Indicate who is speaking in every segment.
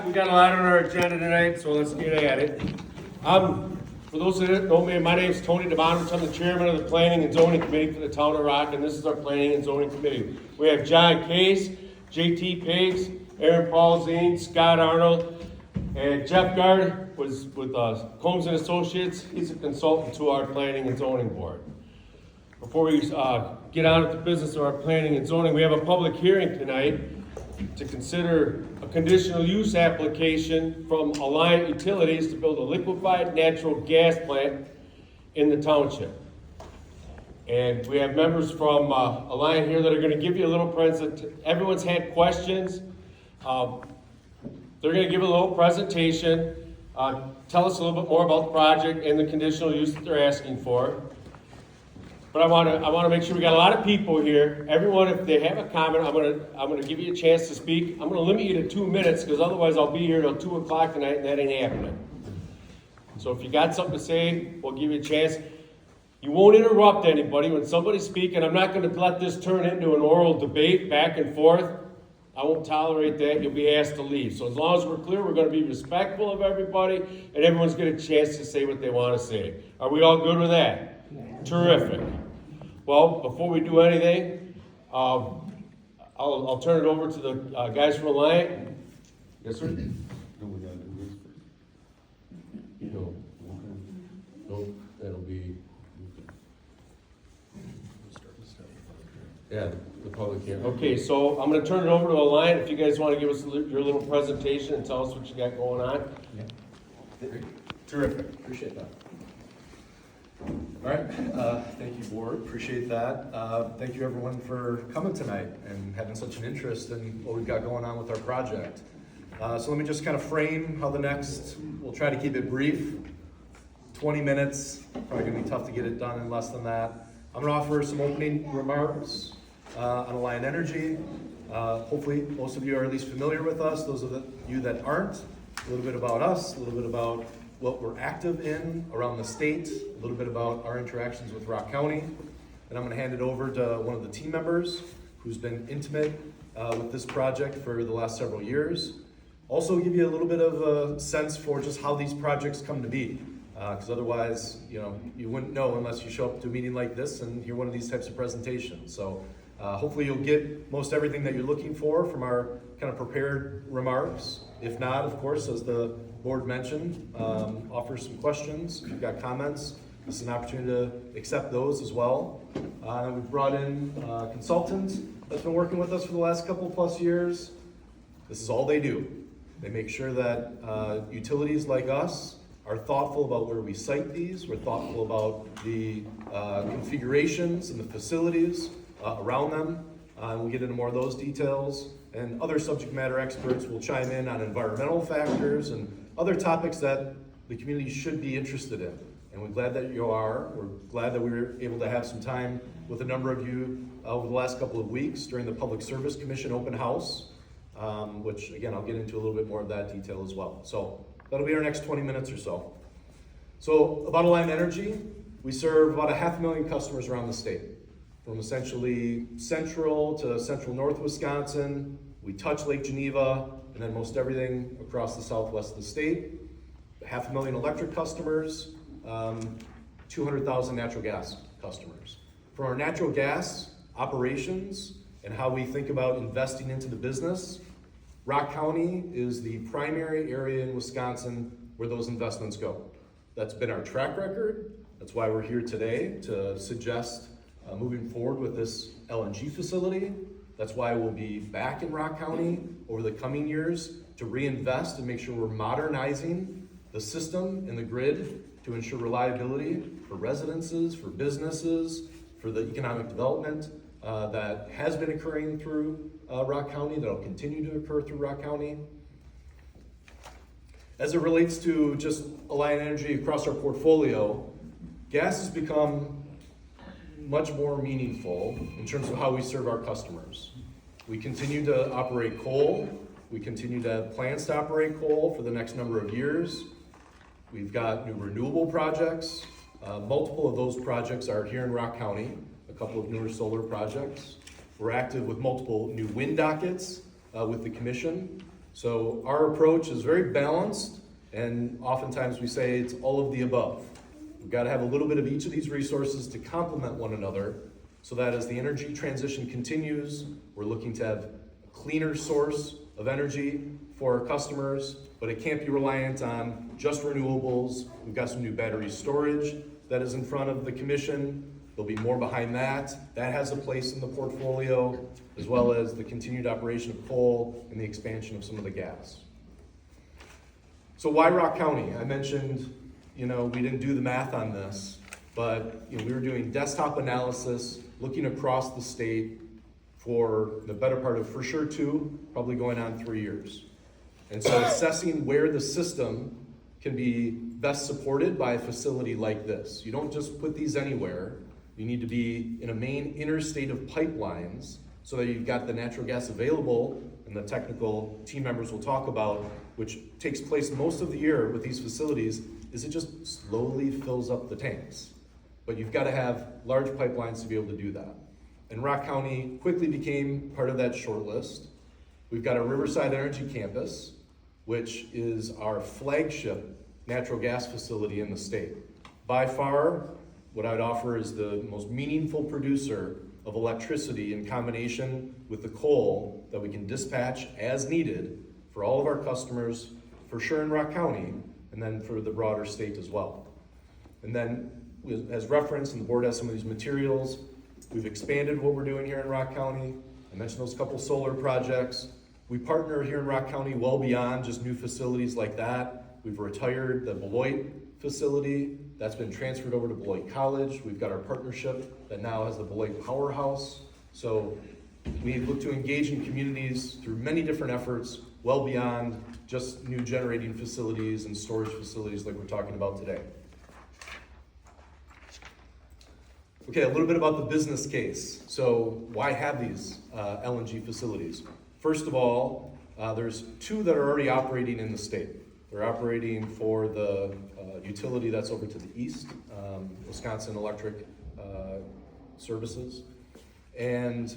Speaker 1: We got a lot on our agenda tonight, so let's get at it. For those that don't know me, my name is Tony DeBonus. I'm the chairman of the Planning and Zoning Committee for the Town of Rock, and this is our Planning and Zoning Committee. We have John Case, JT Pigs, Aaron Paul Zine, Scott Arnold, and Jeff Gard was with Combs and Associates. He's a consultant to our Planning and Zoning Board. Before we get on with the business of our Planning and Zoning, we have a public hearing tonight to consider a conditional use application from Alliant Utilities to build a liquefied natural gas plant in the township. And we have members from Alliant here that are going to give you a little present. Everyone's had questions. They're going to give a little presentation, tell us a little bit more about the project and the conditional use that they're asking for. But I want to make sure we got a lot of people here. Everyone, if they have a comment, I'm gonna give you a chance to speak. I'm gonna limit you to 2 minutes because otherwise I'll be here till 2 o'clock tonight and that ain't happening. So if you got something to say, we'll give you a chance. You won't interrupt anybody when somebody's speaking. I'm not going to let this turn into an oral debate back and forth. I won't tolerate that. You'll be asked to leave. So as long as we're clear, we're going to be respectful of everybody and everyone's get a chance to say what they want to say. Are we all good with that? Yeah. Terrific. Well, before we do anything, I'll turn it over to the guys from Alliant. Yes, sir? No, that'll be... Yeah, the public hearing. Okay, so I'm going to turn it over to Alliant. If you guys want to give us your little presentation and tell us what you got going on. Yeah. Terrific.
Speaker 2: Appreciate that. All right, thank you, board. Appreciate that. Thank you, everyone, for coming tonight and having such an interest in what we've got going on with our project. So let me just kind of frame how we'll try to keep it brief. 20 minutes, probably gonna be tough to get it done in less than that. I'm gonna offer some opening remarks on Alliant Energy. Hopefully, most of you are at least familiar with us. Those of you that aren't, a little bit about us, a little bit about what we're active in around the state, a little bit about our interactions with Rock County, and I'm going to hand it over to one of the team members who's been intimate with this project for the last several years. Also give you a little bit of a sense for just how these projects come to be, because otherwise, you wouldn't know unless you show up to a meeting like this and hear one of these types of presentations. So hopefully you'll get most everything that you're looking for from our kind of prepared remarks. If not, of course, as the board mentioned, offer some questions. If you've got comments, this is an opportunity to accept those as well. We've brought in a consultant that's been working with us for the last couple plus years. This is all they do. They make sure that utilities like us are thoughtful about where we site these. We're thoughtful about the configurations and the facilities around them. We'll get into more of those details. And other subject matter experts will chime in on environmental factors and other topics that the community should be interested in. And we're glad that you are. We're glad that we were able to have some time with a number of you over the last couple of weeks during the Public Service Commission open house, which again, I'll get into a little bit more of that detail as well. So that'll be our next 20 minutes or so. So about Alliant Energy, we serve about 500,000 customers around the state. From essentially central to central north Wisconsin, we touch Lake Geneva, and then most everything across the southwest of the state. 500,000 electric customers, 200,000 natural gas customers. For our natural gas operations and how we think about investing into the business, Rock County is the primary area in Wisconsin where those investments go. That's been our track record. That's why we're here today to suggest moving forward with this LNG facility. That's why we'll be back in Rock County over the coming years to reinvest and make sure we're modernizing the system and the grid to ensure reliability for residences, for businesses, for the economic development that has been occurring through Rock County, that'll continue to occur through Rock County. As it relates to just Alliant Energy across our portfolio, gas has become much more meaningful in terms of how we serve our customers. We continue to operate coal. We continue to have plans to operate coal for the next number of years. We've got new renewable projects. Multiple of those projects are here in Rock County, a couple of newer solar projects. We're active with multiple new wind dockets with the commission. So our approach is very balanced, and oftentimes we say it's all of the above. We've got to have a little bit of each of these resources to complement one another, so that as the energy transition continues, we're looking to have a cleaner source of energy for our customers, but it can't be reliant on just renewables. We've got some new battery storage that is in front of the commission. There'll be more behind that. That has a place in the portfolio, as well as the continued operation of coal and the expansion of some of the gas. So why Rock County? I mentioned, we didn't do the math on this, but we were doing desktop analysis, looking across the state for the better part of, for sure, 2, probably going on 3 years. And so assessing where the system can be best supported by a facility like this. You don't just put these anywhere. You need to be in a main interstate of pipelines so that you've got the natural gas available, and the technical team members will talk about, which takes place most of the year with these facilities, is it just slowly fills up the tanks. But you've got to have large pipelines to be able to do that. And Rock County quickly became part of that short list. We've got a Riverside Energy campus, which is our flagship natural gas facility in the state. By far, what I'd offer is the most meaningful producer of electricity in combination with the coal that we can dispatch as needed for all of our customers, for sure in Rock County, and then for the broader state as well. And then, as referenced, and the board has some of these materials, we've expanded what we're doing here in Rock County. I mentioned those couple solar projects. We partner here in Rock County well beyond just new facilities like that. We've retired the Beloit facility. That's been transferred over to Beloit College. We've got our partnership that now has the Beloit Powerhouse. So we look to engage in communities through many different efforts, well beyond just new generating facilities and storage facilities like we're talking about today. Okay, a little bit about the business case. So why have these LNG facilities? First of all, there's 2 that are already operating in the state. They're operating for the utility that's over to the east, Wisconsin Electric Services. And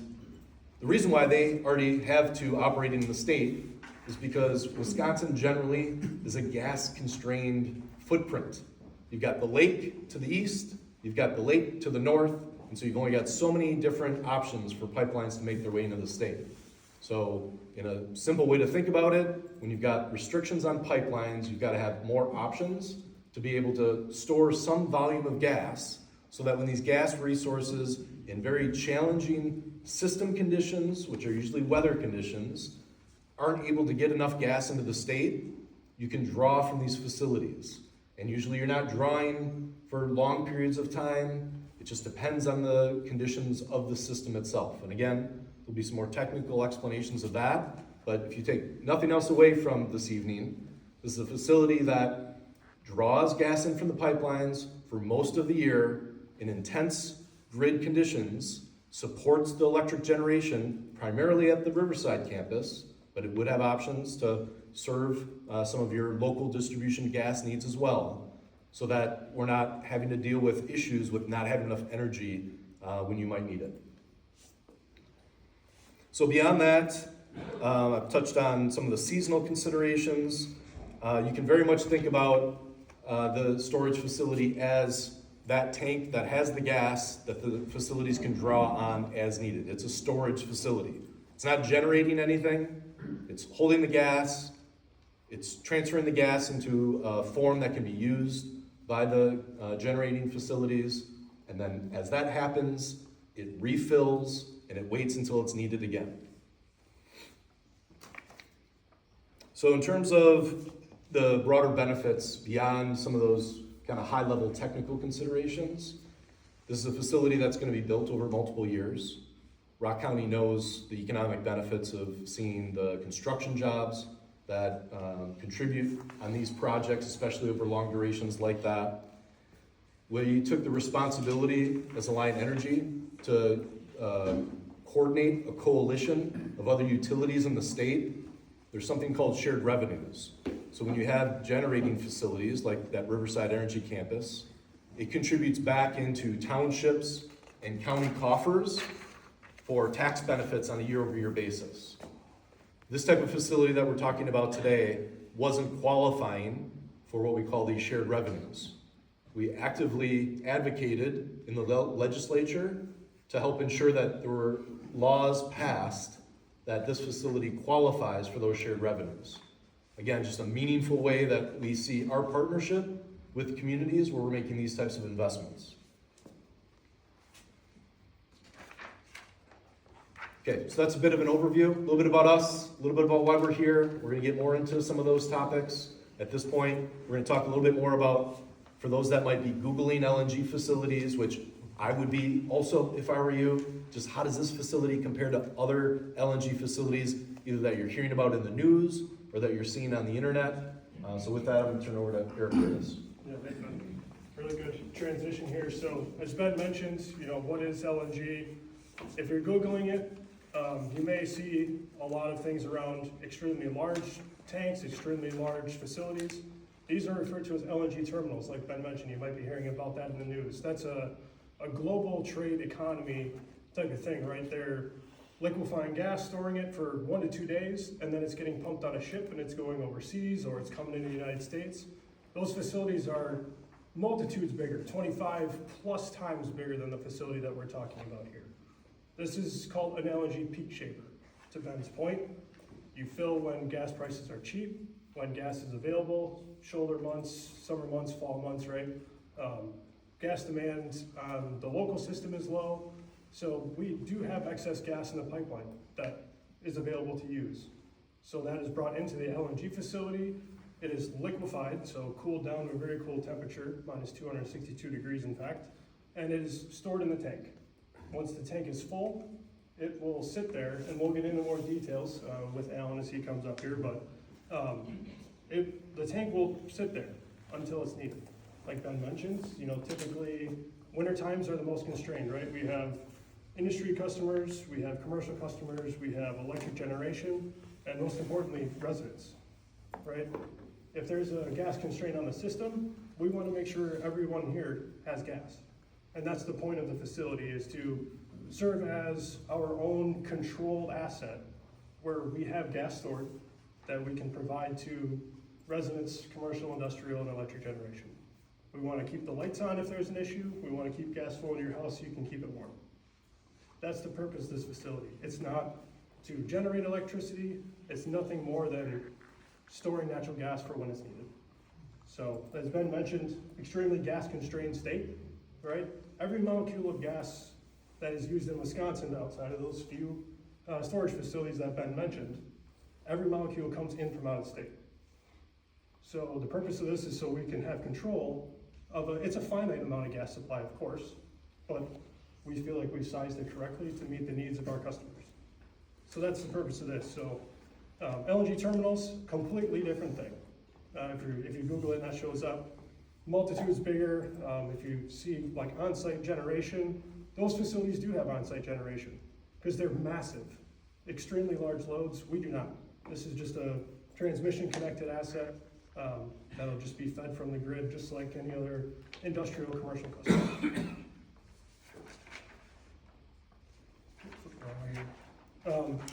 Speaker 2: the reason why they already have 2 operating in the state is because Wisconsin generally is a gas-constrained footprint. You've got the lake to the east, you've got the lake to the north, and so you've only got so many different options for pipelines to make their way into the state. So in a simple way to think about it, when you've got restrictions on pipelines, you've got to have more options to be able to store some volume of gas, so that when these gas resources in very challenging system conditions, which are usually weather conditions, aren't able to get enough gas into the state, you can draw from these facilities. And usually you're not drawing for long periods of time. It just depends on the conditions of the system itself. And again, there'll be some more technical explanations of that, but if you take nothing else away from this evening, this is a facility that draws gas in from the pipelines for most of the year in intense grid conditions, supports the electric generation primarily at the Riverside campus, but it would have options to serve some of your local distribution gas needs as well, so that we're not having to deal with issues with not having enough energy when you might need it. So beyond that, I've touched on some of the seasonal considerations. You can very much think about the storage facility as that tank that has the gas that the facilities can draw on as needed. It's a storage facility. It's not generating anything. It's holding the gas. It's transferring the gas into a form that can be used by the generating facilities. And then as that happens, it refills and it waits until it's needed again. So in terms of the broader benefits beyond some of those kind of high-level technical considerations, this is a facility that's going to be built over multiple years. Rock County knows the economic benefits of seeing the construction jobs that contribute on these projects, especially over long durations like that. We took the responsibility as Alliant Energy to coordinate a coalition of other utilities in the state. There's something called shared revenues. So when you have generating facilities like that Riverside Energy campus, it contributes back into townships and county coffers for tax benefits on a year-over-year basis. This type of facility that we're talking about today wasn't qualifying for what we call these shared revenues. We actively advocated in the legislature to help ensure that there were laws passed that this facility qualifies for those shared revenues. Again, just a meaningful way that we see our partnership with communities where we're making these types of investments. Okay, so that's a bit of an overview, a little bit about us, a little bit about why we're here. We're gonna get more into some of those topics. At this point, we're gonna talk a little bit more about, for those that might be Googling LNG facilities, which I would be also if I were you, just how does this facility compare to other LNG facilities, either that you're hearing about in the news or that you're seeing on the internet. So with that, I'm gonna turn over to Eric Curtis.
Speaker 3: Yeah, really good transition here. So as Ben mentioned, what is LNG? If you're Googling it, you may see a lot of things around extremely large tanks, extremely large facilities. These are referred to as LNG terminals, like Ben mentioned. You might be hearing about that in the news. That's a global trade economy type of thing, right? They're liquefying gas, storing it for 1 to 2 days, and then it's getting pumped on a ship and it's going overseas or it's coming into the United States. Those facilities are multitudes bigger, 25 plus times bigger than the facility that we're talking about here. This is called an LNG peak shaper. To Ben's point, you fill when gas prices are cheap, when gas is available, shoulder months, summer months, fall months, right? Gas demand on the local system is low, so we do have excess gas in the pipeline that is available to use. So that is brought into the LNG facility. It is liquefied, so cooled down to a very cool temperature, minus 262 degrees in fact, and it is stored in the tank. Once the tank is full, it will sit there, and we'll get into more details with Alan as he comes up here, but the tank will sit there until it's needed. Like Ben mentioned, typically winter times are the most constrained, right? We have industry customers, we have commercial customers, we have electric generation, and most importantly, residents, right? If there's a gas constraint on the system, we want to make sure everyone here has gas. And that's the point of the facility, is to serve as our own controlled asset where we have gas stored that we can provide to residents, commercial, industrial, and electric generation. We want to keep the lights on if there's an issue. We want to keep gas flowing to your house so you can keep it warm. That's the purpose of this facility. It's not to generate electricity. It's nothing more than storing natural gas for when it's needed. So, as Ben mentioned, extremely gas constrained state, right? Every molecule of gas that is used in Wisconsin, outside of those few storage facilities that Ben mentioned, every molecule comes in from out of state. So the purpose of this is so we can have control of it's a finite amount of gas supply, of course, but we feel like we've sized it correctly to meet the needs of our customers. So that's the purpose of this. So LNG terminals, completely different thing. If you Google it, that shows up. Multitudes bigger. If you see like on-site generation, those facilities do have on-site generation because they're massive, extremely large loads. We do not. This is just a transmission connected asset that'll just be fed from the grid, just like any other industrial commercial customer.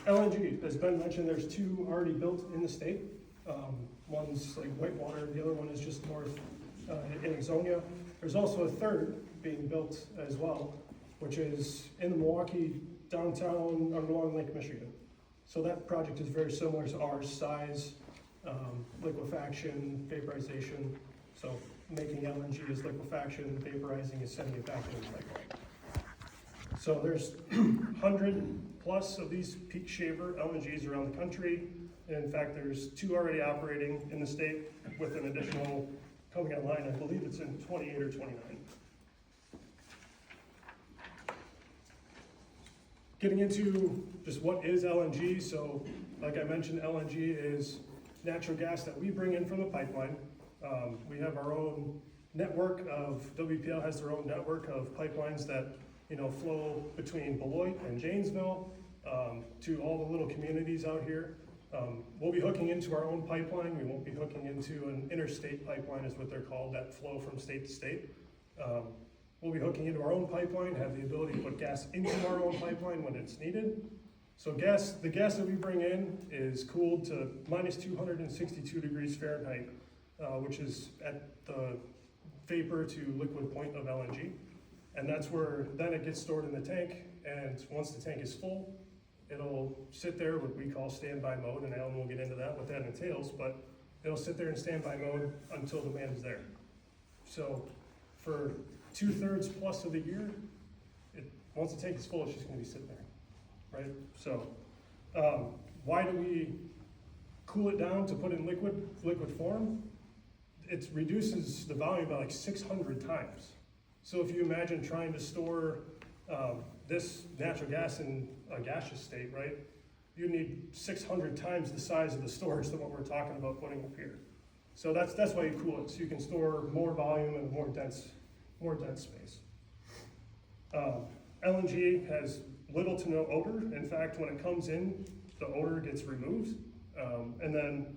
Speaker 3: LNG, as Ben mentioned, there's 2 already built in the state. One's like Whitewater, the other one is just north in Exonia. There's also a 3rd being built as well, which is in the Milwaukee downtown along Lake Michigan. So that project is very similar to ours, size, liquefaction, vaporization. So making LNG is liquefaction, vaporizing is sending it back into the pipeline. So there's 100 plus of these peak shaver LNGs around the country. And in fact, there's 2 already operating in the state with an additional coming online. I believe it's in 28 or 29. Getting into just what is LNG. So like I mentioned, LNG is natural gas that we bring in from the pipeline. We have our own network WPL has their own network of pipelines that flow between Beloit and Janesville to all the little communities out here. We'll be hooking into our own pipeline. We won't be hooking into an interstate pipeline, is what they're called, that flow from state to state. We'll be hooking into our own pipeline, have the ability to put gas into our own pipeline when it's needed. So the gas that we bring in is cooled to minus 262 degrees Fahrenheit, which is at the vapor to liquid point of LNG. And that's where then it gets stored in the tank, and once the tank is full, it'll sit there, what we call standby mode, and Alan will get into that, what that entails, but it'll sit there in standby mode until demand is there. So for 2/3 plus of the year, once the tank is full, it's just gonna be sitting there, right? So why do we cool it down to put it in liquid form? It reduces the volume by like 600 times. So if you imagine trying to store this natural gas in a gaseous state, right? You need 600 times the size of the storage than what we're talking about putting up here. So that's why you cool it, so you can store more volume and more dense space. LNG has little to no odor. In fact, when it comes in, the odor gets removed. And then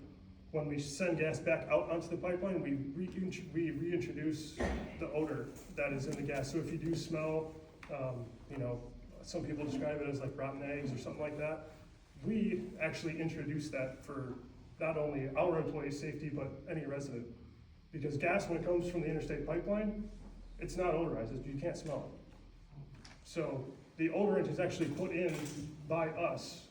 Speaker 3: when we send gas back out onto the pipeline, we reintroduce the odor that is in the gas. So if you do smell, some people describe it as like rotten eggs or something like that, we actually introduce that for not only our employees' safety, but any resident. Because gas, when it comes from the interstate pipeline, it's not odorized, you can't smell it. So the odorant is actually put in by us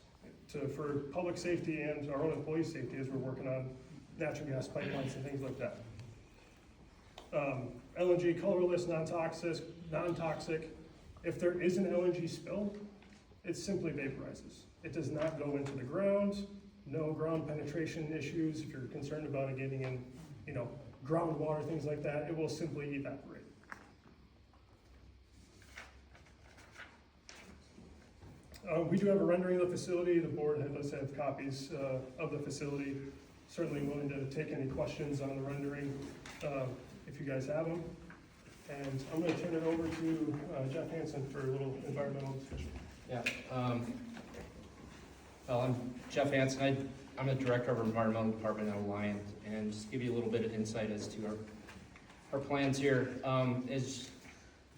Speaker 3: for public safety and our own employee safety as we're working on natural gas pipelines and things like that. LNG colorless, non-toxic. If there is an LNG spill, it simply vaporizes. It does not go into the ground, no ground penetration issues. If you're concerned about it getting in, groundwater, things like that, it will simply evaporate. We do have a rendering of the facility. The board does have copies of the facility. Certainly willing to take any questions on the rendering if you guys have them. And I'm going to turn it over to Jeff Hansen for a little environmental discussion.
Speaker 4: Yeah. Well, I'm Jeff Hansen. I'm the director of our environmental department at Alliant, and just give you a little bit of insight as to our plans here. As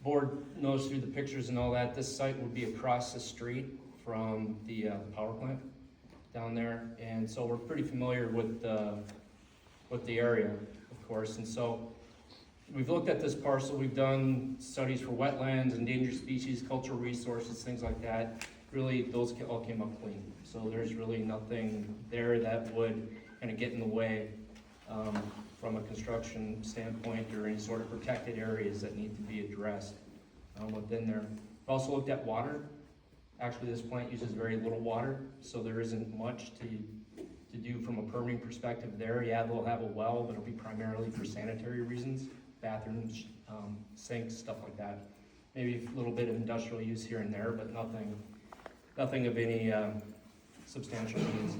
Speaker 4: board knows through the pictures and all that, this site would be across the street from the power plant down there, and so we're pretty familiar with the area, of course. And so we've looked at this parcel. We've done studies for wetlands, endangered species, cultural resources, things like that. Really, those all came up clean. So there's really nothing there that would kind of get in the way from a construction standpoint or any sort of protected areas that need to be addressed within there. We've also looked at water. Actually, this plant uses very little water, so there isn't much to do from a permitting perspective there. Yeah, they'll have a well, but it'll be primarily for sanitary reasons, bathrooms, sinks, stuff like that. Maybe a little bit of industrial use here and there, but nothing of any substantial needs.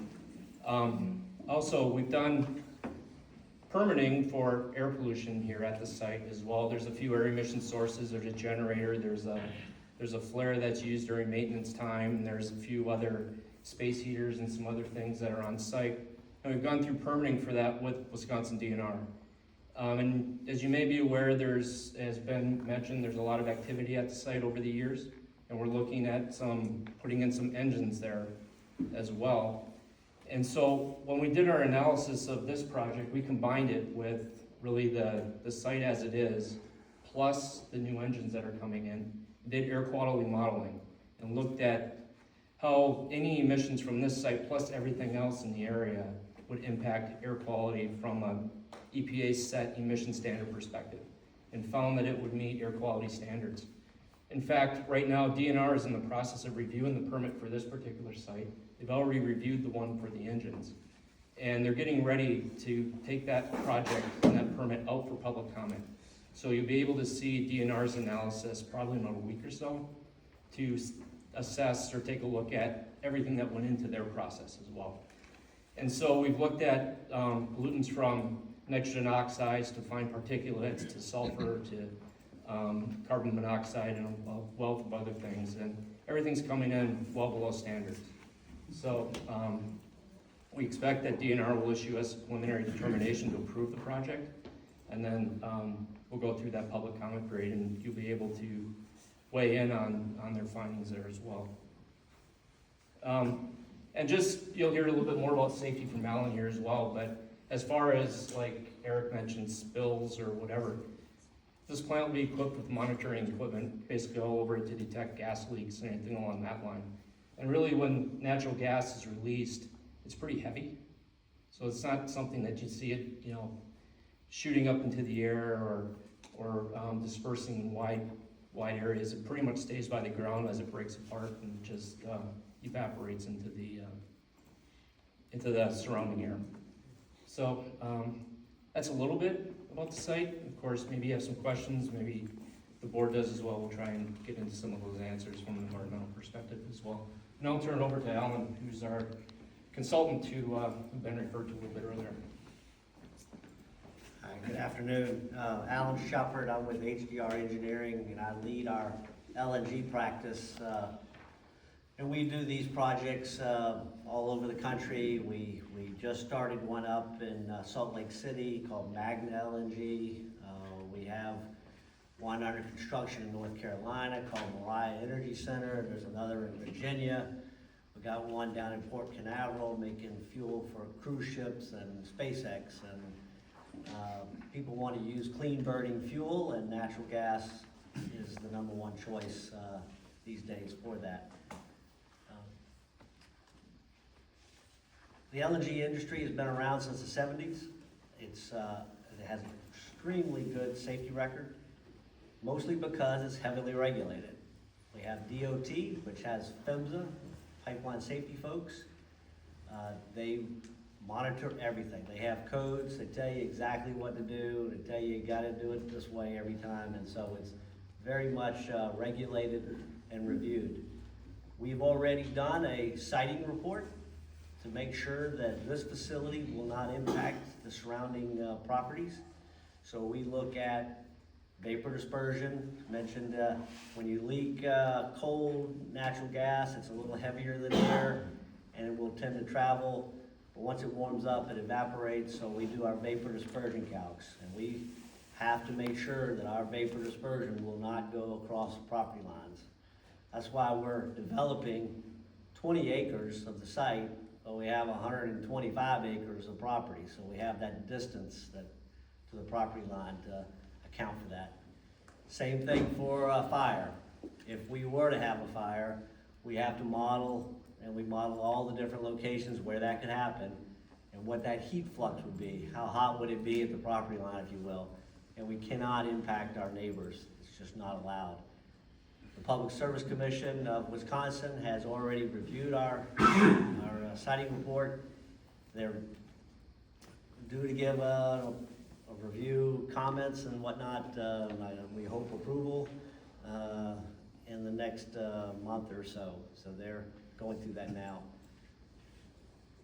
Speaker 4: Also, we've done permitting for air pollution here at the site as well. There's a few air emission sources. There's a generator. There's a flare that's used during maintenance time. And there's a few other space heaters and some other things that are on site. And we've gone through permitting for that with Wisconsin DNR. And as you may be aware, as been mentioned, there's a lot of activity at the site over the years. And we're looking at putting in some engines there as well. And so when we did our analysis of this project, we combined it with really the site as it is, plus the new engines that are coming in, did air quality modeling, and looked at how any emissions from this site plus everything else in the area would impact air quality from an EPA set emission standard perspective, and found that it would meet air quality standards. In fact, right now, DNR is in the process of reviewing the permit for this particular site. They've already reviewed the one for the engines. And they're getting ready to take that project and that permit out for public comment. So you'll be able to see DNR's analysis probably in a week or so to assess or take a look at everything that went into their process as well. And so we've looked at pollutants from nitrogen oxides to fine particulates to sulfur to carbon monoxide and a wealth of other things, and everything's coming in well below standards. So we expect that DNR will issue us a preliminary determination to approve the project, and then we'll go through that public comment period, and you'll be able to weigh in on their findings there as well. And just, you'll hear a little bit more about safety from Alan here as well, but as far as, like Eric mentioned, spills or whatever, this plant will be equipped with monitoring equipment, basically all over it to detect gas leaks and anything along that line. And really, when natural gas is released, it's pretty heavy. So it's not something that you see it, shooting up into the air or dispersing in wide areas. It pretty much stays by the ground as it breaks apart and just evaporates into the surrounding air. So that's a little bit about the site. Of course, maybe you have some questions, maybe the board does as well. We'll try and get into some of those answers from an environmental perspective as well. And I'll turn it over to Alan, who's our consultant who's been referred to a little bit earlier.
Speaker 5: Hi, good afternoon. Alan Shepard, I'm with HDR Engineering, and I lead our LNG practice. And we do these projects all over the country. We just started one up in Salt Lake City called Magna LNG. We have one under construction in North Carolina called Mariah Energy Center. There's another in Virginia. We got one down in Port Canaveral making fuel for cruise ships and SpaceX. And people want to use clean burning fuel, and natural gas is the #1 choice these days for that. The LNG industry has been around since the 70s. It has an extremely good safety record, mostly because it's heavily regulated. We have DOT, which has PHMSA, pipeline safety folks. They monitor everything. They have codes, they tell you exactly what to do, they tell you gotta do it this way every time, and so it's very much regulated and reviewed. We've already done a siting report to make sure that this facility will not impact the surrounding properties. So we look at vapor dispersion, mentioned when you leak cold natural gas, it's a little heavier than air and it will tend to travel, but once it warms up, it evaporates, so we do our vapor dispersion calcs. And we have to make sure that our vapor dispersion will not go across property lines. That's why we're developing 20 acres of the site, but we have 125 acres of property, so we have that distance to the property line to account for that. Same thing for fire. If we were to have a fire, we have to model, and we model all the different locations where that could happen and what that heat flux would be. How hot would it be at the property line, if you will? And we cannot impact our neighbors. It's just not allowed. The Public Service Commission of Wisconsin has already reviewed our siting report. They're due to give a review, comments and whatnot. We hope approval in the next month or so. So they're going through that now.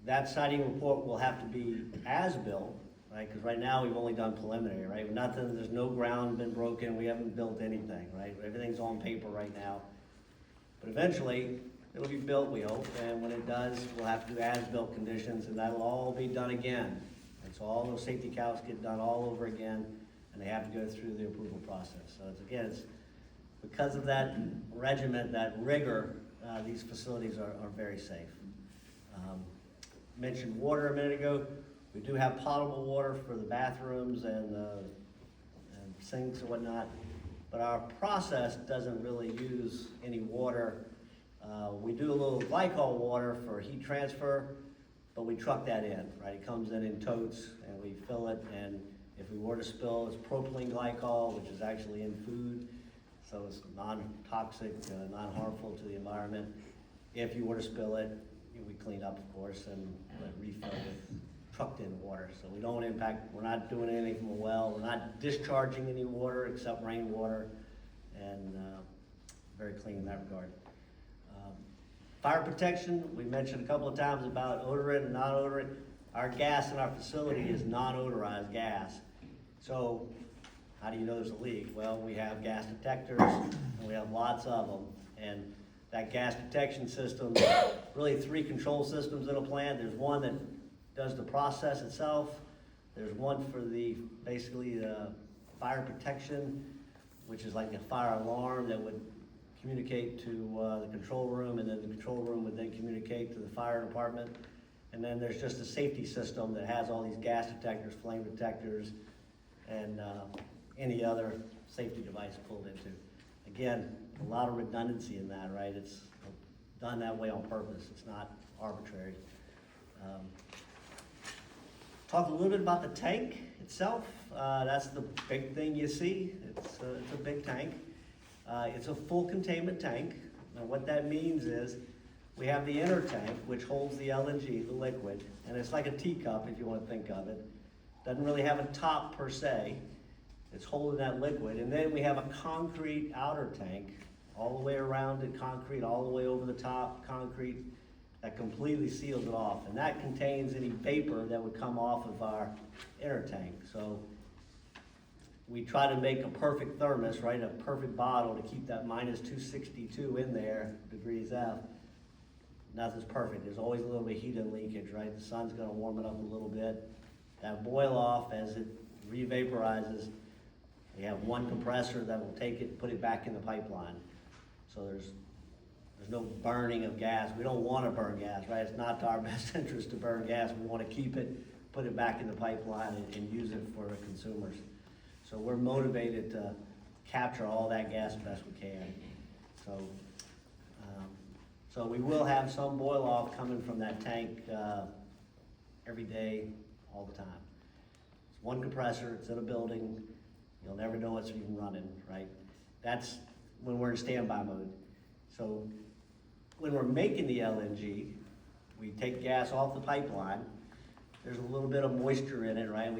Speaker 5: That siting report will have to be as-built, right? Because right now we've only done preliminary, right? Nothing, there's no ground been broken, we haven't built anything, right? Everything's on paper right now. But eventually, it'll be built, we hope, and when it does, we'll have to do as-built conditions, and that'll all be done again. And so all those safety calcs get done all over again, and they have to go through the approval process. So it's because of that regiment, that rigor, these facilities are very safe. Mentioned water a minute ago. We do have potable water for the bathrooms and sinks and whatnot, but our process doesn't really use any water. We do a little glycol water for heat transfer, but we truck that in, right? It comes in totes and we fill it, and if we were to spill, it's propylene glycol, which is actually in food, so it's non-toxic, non-harmful to the environment. If you were to spill it, we clean up, of course, and refill with trucked in water. So we don't impact, we're not doing anything from a well, we're not discharging any water except rainwater, and very clean in that regard. Fire protection, we mentioned a couple of times about odorant and non-odorant. Our gas in our facility is non-odorized gas. So how do you know there's a leak? Well, we have gas detectors, and we have lots of them. And that gas detection system, really 3 control systems in a plant. There's one that does the process itself. There's one for basically the fire protection, which is like a fire alarm that would communicate to the control room, and then the control room would then communicate to the fire department. And then there's just a safety system that has all these gas detectors, flame detectors, and any other safety device pulled into. Again, a lot of redundancy in that, right? It's done that way on purpose. It's not arbitrary. Talk a little bit about the tank itself. That's the big thing you see. It's a big tank. It's a full containment tank. Now what that means is we have the inner tank, which holds the LNG, the liquid, and it's like a teacup if you want to think of it. Doesn't really have a top per se. It's holding that liquid. And then we have a concrete outer tank, all the way around it, concrete, all the way over the top, concrete, that completely seals it off. And that contains any vapor that would come off of our inner tank. So we try to make a perfect thermos, right, a perfect bottle to keep that minus 262 in there, degrees F. Nothing's perfect. There's always a little bit of heat and leakage, right? The sun's gonna warm it up a little bit. That boil off as it re-vaporizes. We have one compressor that will take it, put it back in the pipeline. So there's no burning of gas. We don't wanna burn gas, right? It's not to our best interest to burn gas. We wanna keep it, put it back in the pipeline and use it for the consumers. So we're motivated to capture all that gas as best we can. So we will have some boil off coming from that tank every day, all the time. It's one compressor, it's in a building, you'll never know it's even running, right? That's when we're in standby mode. So when we're making the LNG, we take gas off the pipeline, there's a little bit of moisture in it, right?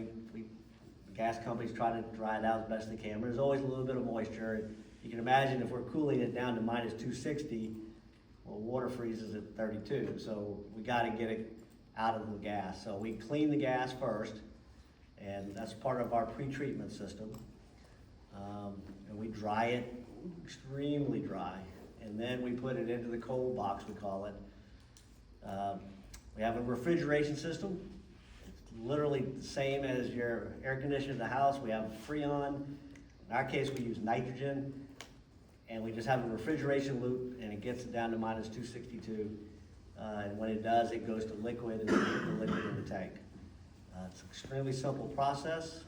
Speaker 5: Gas companies try to dry it out as best they can, but there's always a little bit of moisture. You can imagine if we're cooling it down to minus 260, well, water freezes at 32, so we gotta get it out of the gas. So we clean the gas first, and that's part of our pre-treatment system. And we dry it extremely dry, and then we put it into the cold box, we call it. We have a refrigeration system. Literally the same as your air conditioner in the house. We have Freon. In our case, we use nitrogen, and we just have a refrigeration loop, and it gets it down to minus 262. And when it does, it goes to liquid, and we put the liquid in the tank. It's an extremely simple process.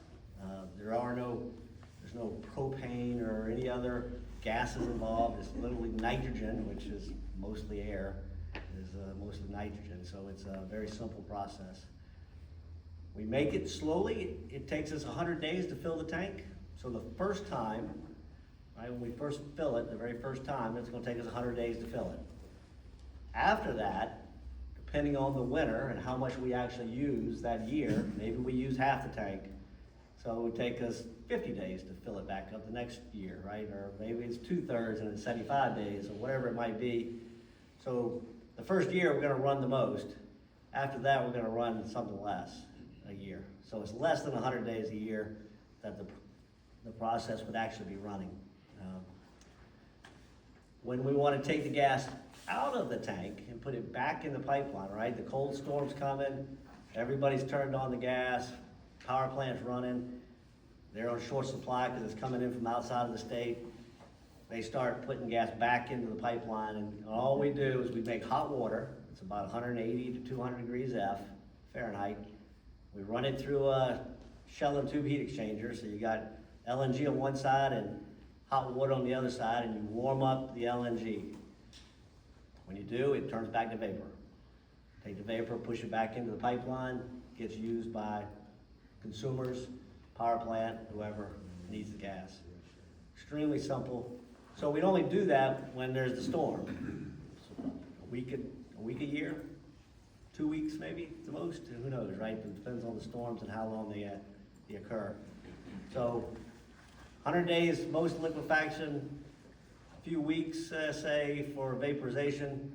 Speaker 5: There's no propane or any other gases involved. It's literally nitrogen, which is mostly air, is mostly nitrogen. So it's a very simple process. We make it slowly. It takes us 100 days to fill the tank. So the first time, right, when we first fill it, the very first time, it's gonna take us 100 days to fill it. After that, depending on the winter and how much we actually use that year, maybe we use half the tank. So it would take us 50 days to fill it back up the next year, right? Or maybe it's 2/3 and it's 75 days or whatever it might be. So the first year, we're gonna run the most. After that, we're gonna run something less a year. So it's less than 100 days a year that the process would actually be running. When we want to take the gas out of the tank and put it back in the pipeline, right? The cold storm's coming, everybody's turned on the gas, power plant's running, they're on short supply because it's coming in from outside of the state. They start putting gas back into the pipeline, and all we do is we make hot water. It's about 180 to 200 degrees Fahrenheit. We run it through a shell and tube heat exchanger, so you got LNG on one side and hot water on the other side, and you warm up the LNG. When you do, it turns back to vapor. Take the vapor, push it back into the pipeline, gets used by consumers, power plant, whoever needs the gas. Extremely simple. So we'd only do that when there's the storm. So a week a year, 2 weeks maybe, the most, who knows, right? It depends on the storms and how long they occur. So 100 days, most liquefaction, a few weeks, say, for vaporization.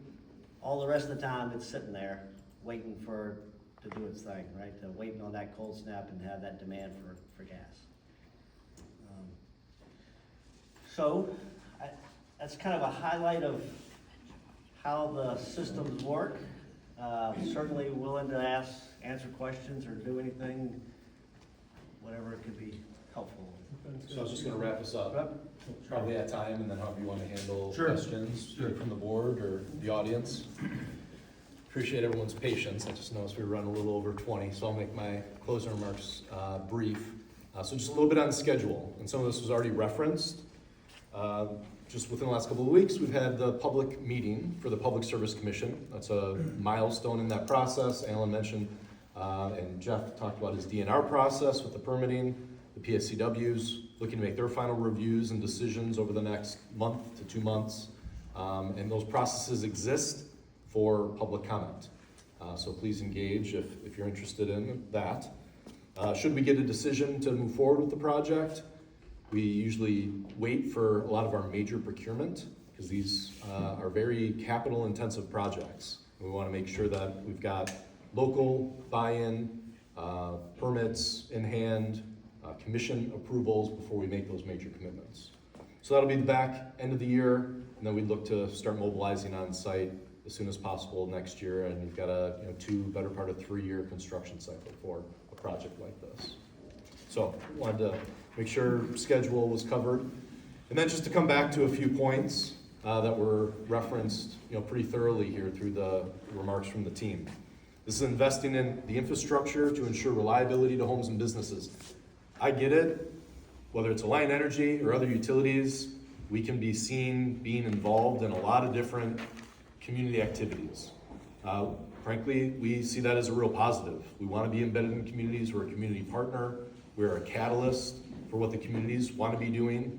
Speaker 5: All the rest of the time, it's sitting there waiting to do its thing, right? Waiting on that cold snap and have that demand for gas. That's kind of a highlight of how the systems work. Certainly willing to answer questions or do anything, whatever could be helpful.
Speaker 2: So I was just gonna wrap this up. probably at time, and then however you want to handle
Speaker 1: Sure.
Speaker 2: questions, either from the board or the audience. Appreciate everyone's patience. I just noticed we run a little over 20, so I'll make my closing remarks brief. So just a little bit on schedule, and some of this was already referenced. Just within the last couple of weeks, we've had the public meeting for the Public Service Commission. That's a milestone in that process. Alan mentioned, and Jeff talked about his DNR process with the permitting, the PSCWs, looking to make their final reviews and decisions over the next month to 2 months. And those processes exist for public comment. So please engage if you're interested in that. Should we get a decision to move forward with the project, we usually wait for a lot of our major procurement because these are very capital intensive projects. We want to make sure that we've got local buy-in, permits in hand, commission approvals before we make those major commitments. So that'll be the back end of the year, and then we'd look to start mobilizing on site as soon as possible next year, and we've got a better part of 3-year construction cycle for a project like this. So wanted to make sure schedule was covered. And then just to come back to a few points that were referenced pretty thoroughly here through the remarks from the team. This is investing in the infrastructure to ensure reliability to homes and businesses. I get it, whether it's Alliant Energy or other utilities, we can be seen being involved in a lot of different community activities. Frankly, we see that as a real positive. We want to be embedded in communities. We're a community partner. We're a catalyst for what the communities want to be doing.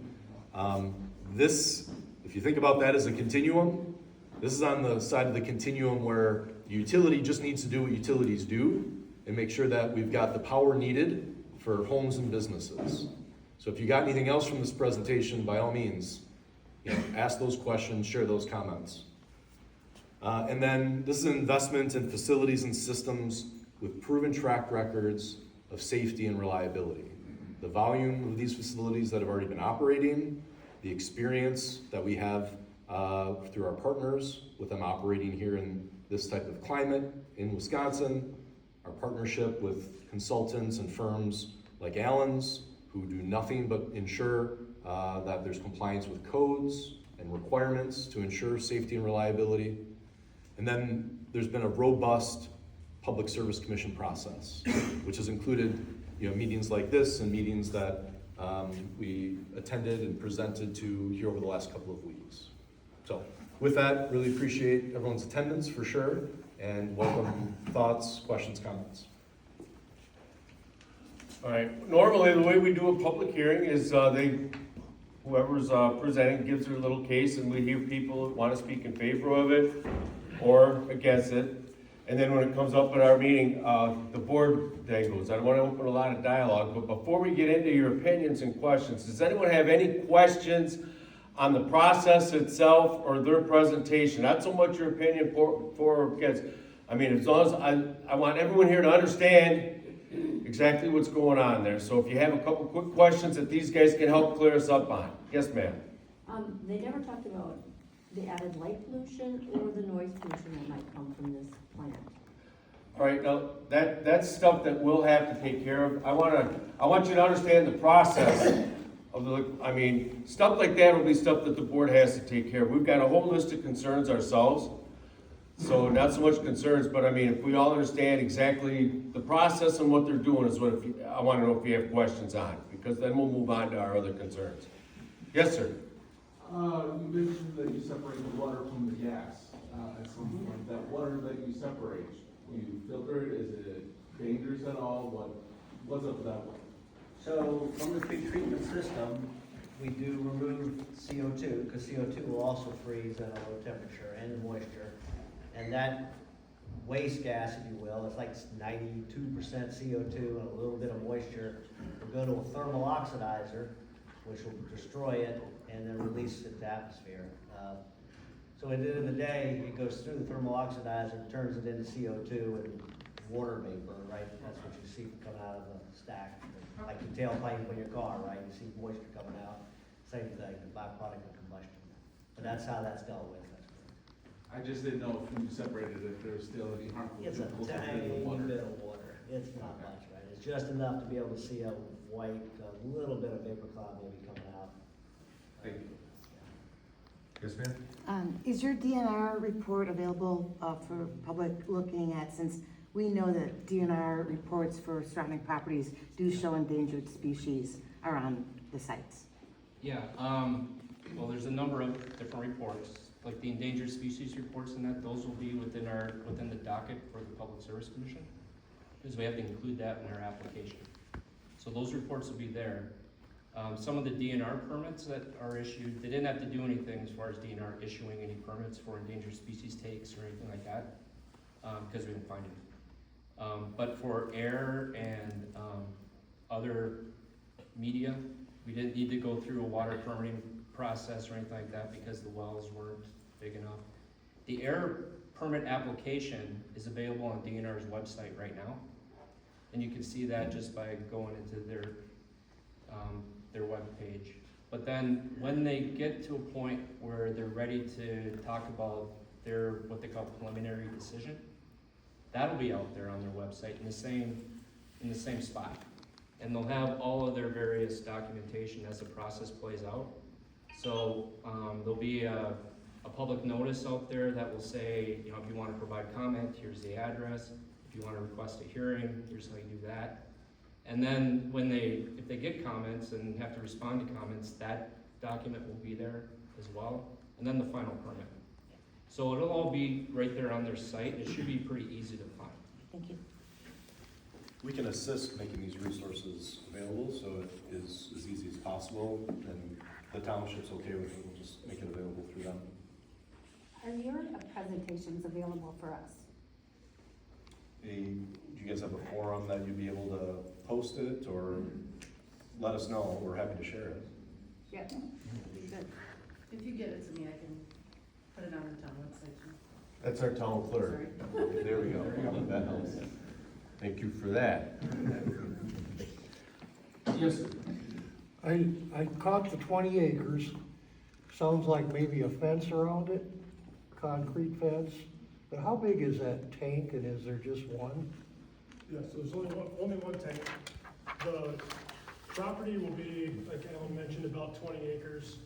Speaker 2: If you think about that as a continuum, this is on the side of the continuum where the utility just needs to do what utilities do and make sure that we've got the power needed for homes and businesses. So if you got anything else from this presentation, by all means, ask those questions, share those comments. And then this is an investment in facilities and systems with proven track records of safety and reliability. The volume of these facilities that have already been operating, the experience that we have through our partners with them operating here in this type of climate in Wisconsin, our partnership with consultants and firms like Allen's who do nothing but ensure that there's compliance with codes and requirements to ensure safety and reliability. And then there's been a robust Public Service Commission process, which has included meetings like this and meetings that we attended and presented to here over the last couple of weeks. So with that, really appreciate everyone's attendance for sure, and welcome thoughts, questions, comments.
Speaker 1: All right, normally the way we do a public hearing is whoever's presenting gives their little case, and we hear people that want to speak in favor of it or against it. And then when it comes up at our meeting, the board then goes. I don't want to open a lot of dialogue, but before we get into your opinions and questions, does anyone have any questions on the process itself or their presentation? Not so much your opinion for or against. I mean, as long as I want everyone here to understand exactly what's going on there. So if you have a couple quick questions that these guys can help clear us up on. Yes, ma'am.
Speaker 6: They never talked about the added light pollution or the noise pollution that might come from this plant.
Speaker 1: All right, now that's stuff that we'll have to take care of. I want you to understand the process of stuff like that will be stuff that the board has to take care of. We've got a whole list of concerns ourselves. So not so much concerns, but if we all understand exactly the process and what they're doing is what I want to know if you have questions on, because then we'll move on to our other concerns. Yes, sir.
Speaker 7: You mentioned that you separate the water from the gas at some point. That water that you separate, you filter it, is it dangerous at all? What's up with that one?
Speaker 5: So from the pre-treatment system, we do remove CO2, because CO2 will also freeze at a low temperature and the moisture. And that waste gas, if you will, it's like 92% CO2 and a little bit of moisture, will go to a thermal oxidizer, which will destroy it and then release it to the atmosphere. So at the end of the day, it goes through the thermal oxidizer and turns it into CO2 and water vapor, right? That's what you see coming out of the stack, like the tailpipe in your car, right? You see moisture coming out, same thing, the byproduct of combustion. But that's how that's dealt with.
Speaker 7: I just didn't know if when you separated it, if there was still any harmful
Speaker 5: It's a
Speaker 7: chemicals
Speaker 5: tiny
Speaker 7: in the water.
Speaker 5: bit of water. It's not much, right? It's just enough to be able to see a white, a little bit of vapor cloud maybe coming out.
Speaker 1: Thank you.
Speaker 2: Yes, ma'am?
Speaker 8: Is your DNR report available for public looking at, since we know that DNR reports for surrounding properties do show endangered species around the sites?
Speaker 4: Yeah, well, there's a number of different reports, like the endangered species reports and that, those will be within the docket for the Public Service Commission, because we have to include that in our application. So those reports will be there. Some of the DNR permits that are issued, they didn't have to do anything as far as DNR issuing any permits for endangered species takes or anything like that, because we didn't find it. But for air and other media, we didn't need to go through a water permitting process or anything like that because the wells weren't big enough. The air permit application is available on DNR's website right now. And you can see that just by going into their web page. But then when they get to a point where they're ready to talk about their, what they call preliminary decision, that'll be out there on their website in the same spot. And they'll have all of their various documentation as the process plays out. So there'll be a public notice out there that will say, you know, if you want to provide comment, here's the address. If you want to request a hearing, here's how you do that. And then if they get comments and have to respond to comments, that document will be there as well. And then the final permit. So it'll all be right there on their site. It should be pretty easy to find.
Speaker 8: Thank you.
Speaker 9: We can assist making these resources available, so it is as easy as possible, and the township's okay with it, we'll just make it available through them.
Speaker 10: Are your presentations available for us?
Speaker 9: Do you guys have a forum that you'd be able to post it, or let us know, we're happy to share it.
Speaker 10: Yep. Good.
Speaker 11: If you get it to me, I can put it on the town website too.
Speaker 1: That's our town clerk. There we go. That helps. Thank you for that. Yes, sir.
Speaker 12: I caught the 20 acres, sounds like maybe a fence around it, concrete fence. But how big is that tank, and is there just one?
Speaker 3: Yes, there's only one tank. The property will be, like Alan mentioned, about 20 acres.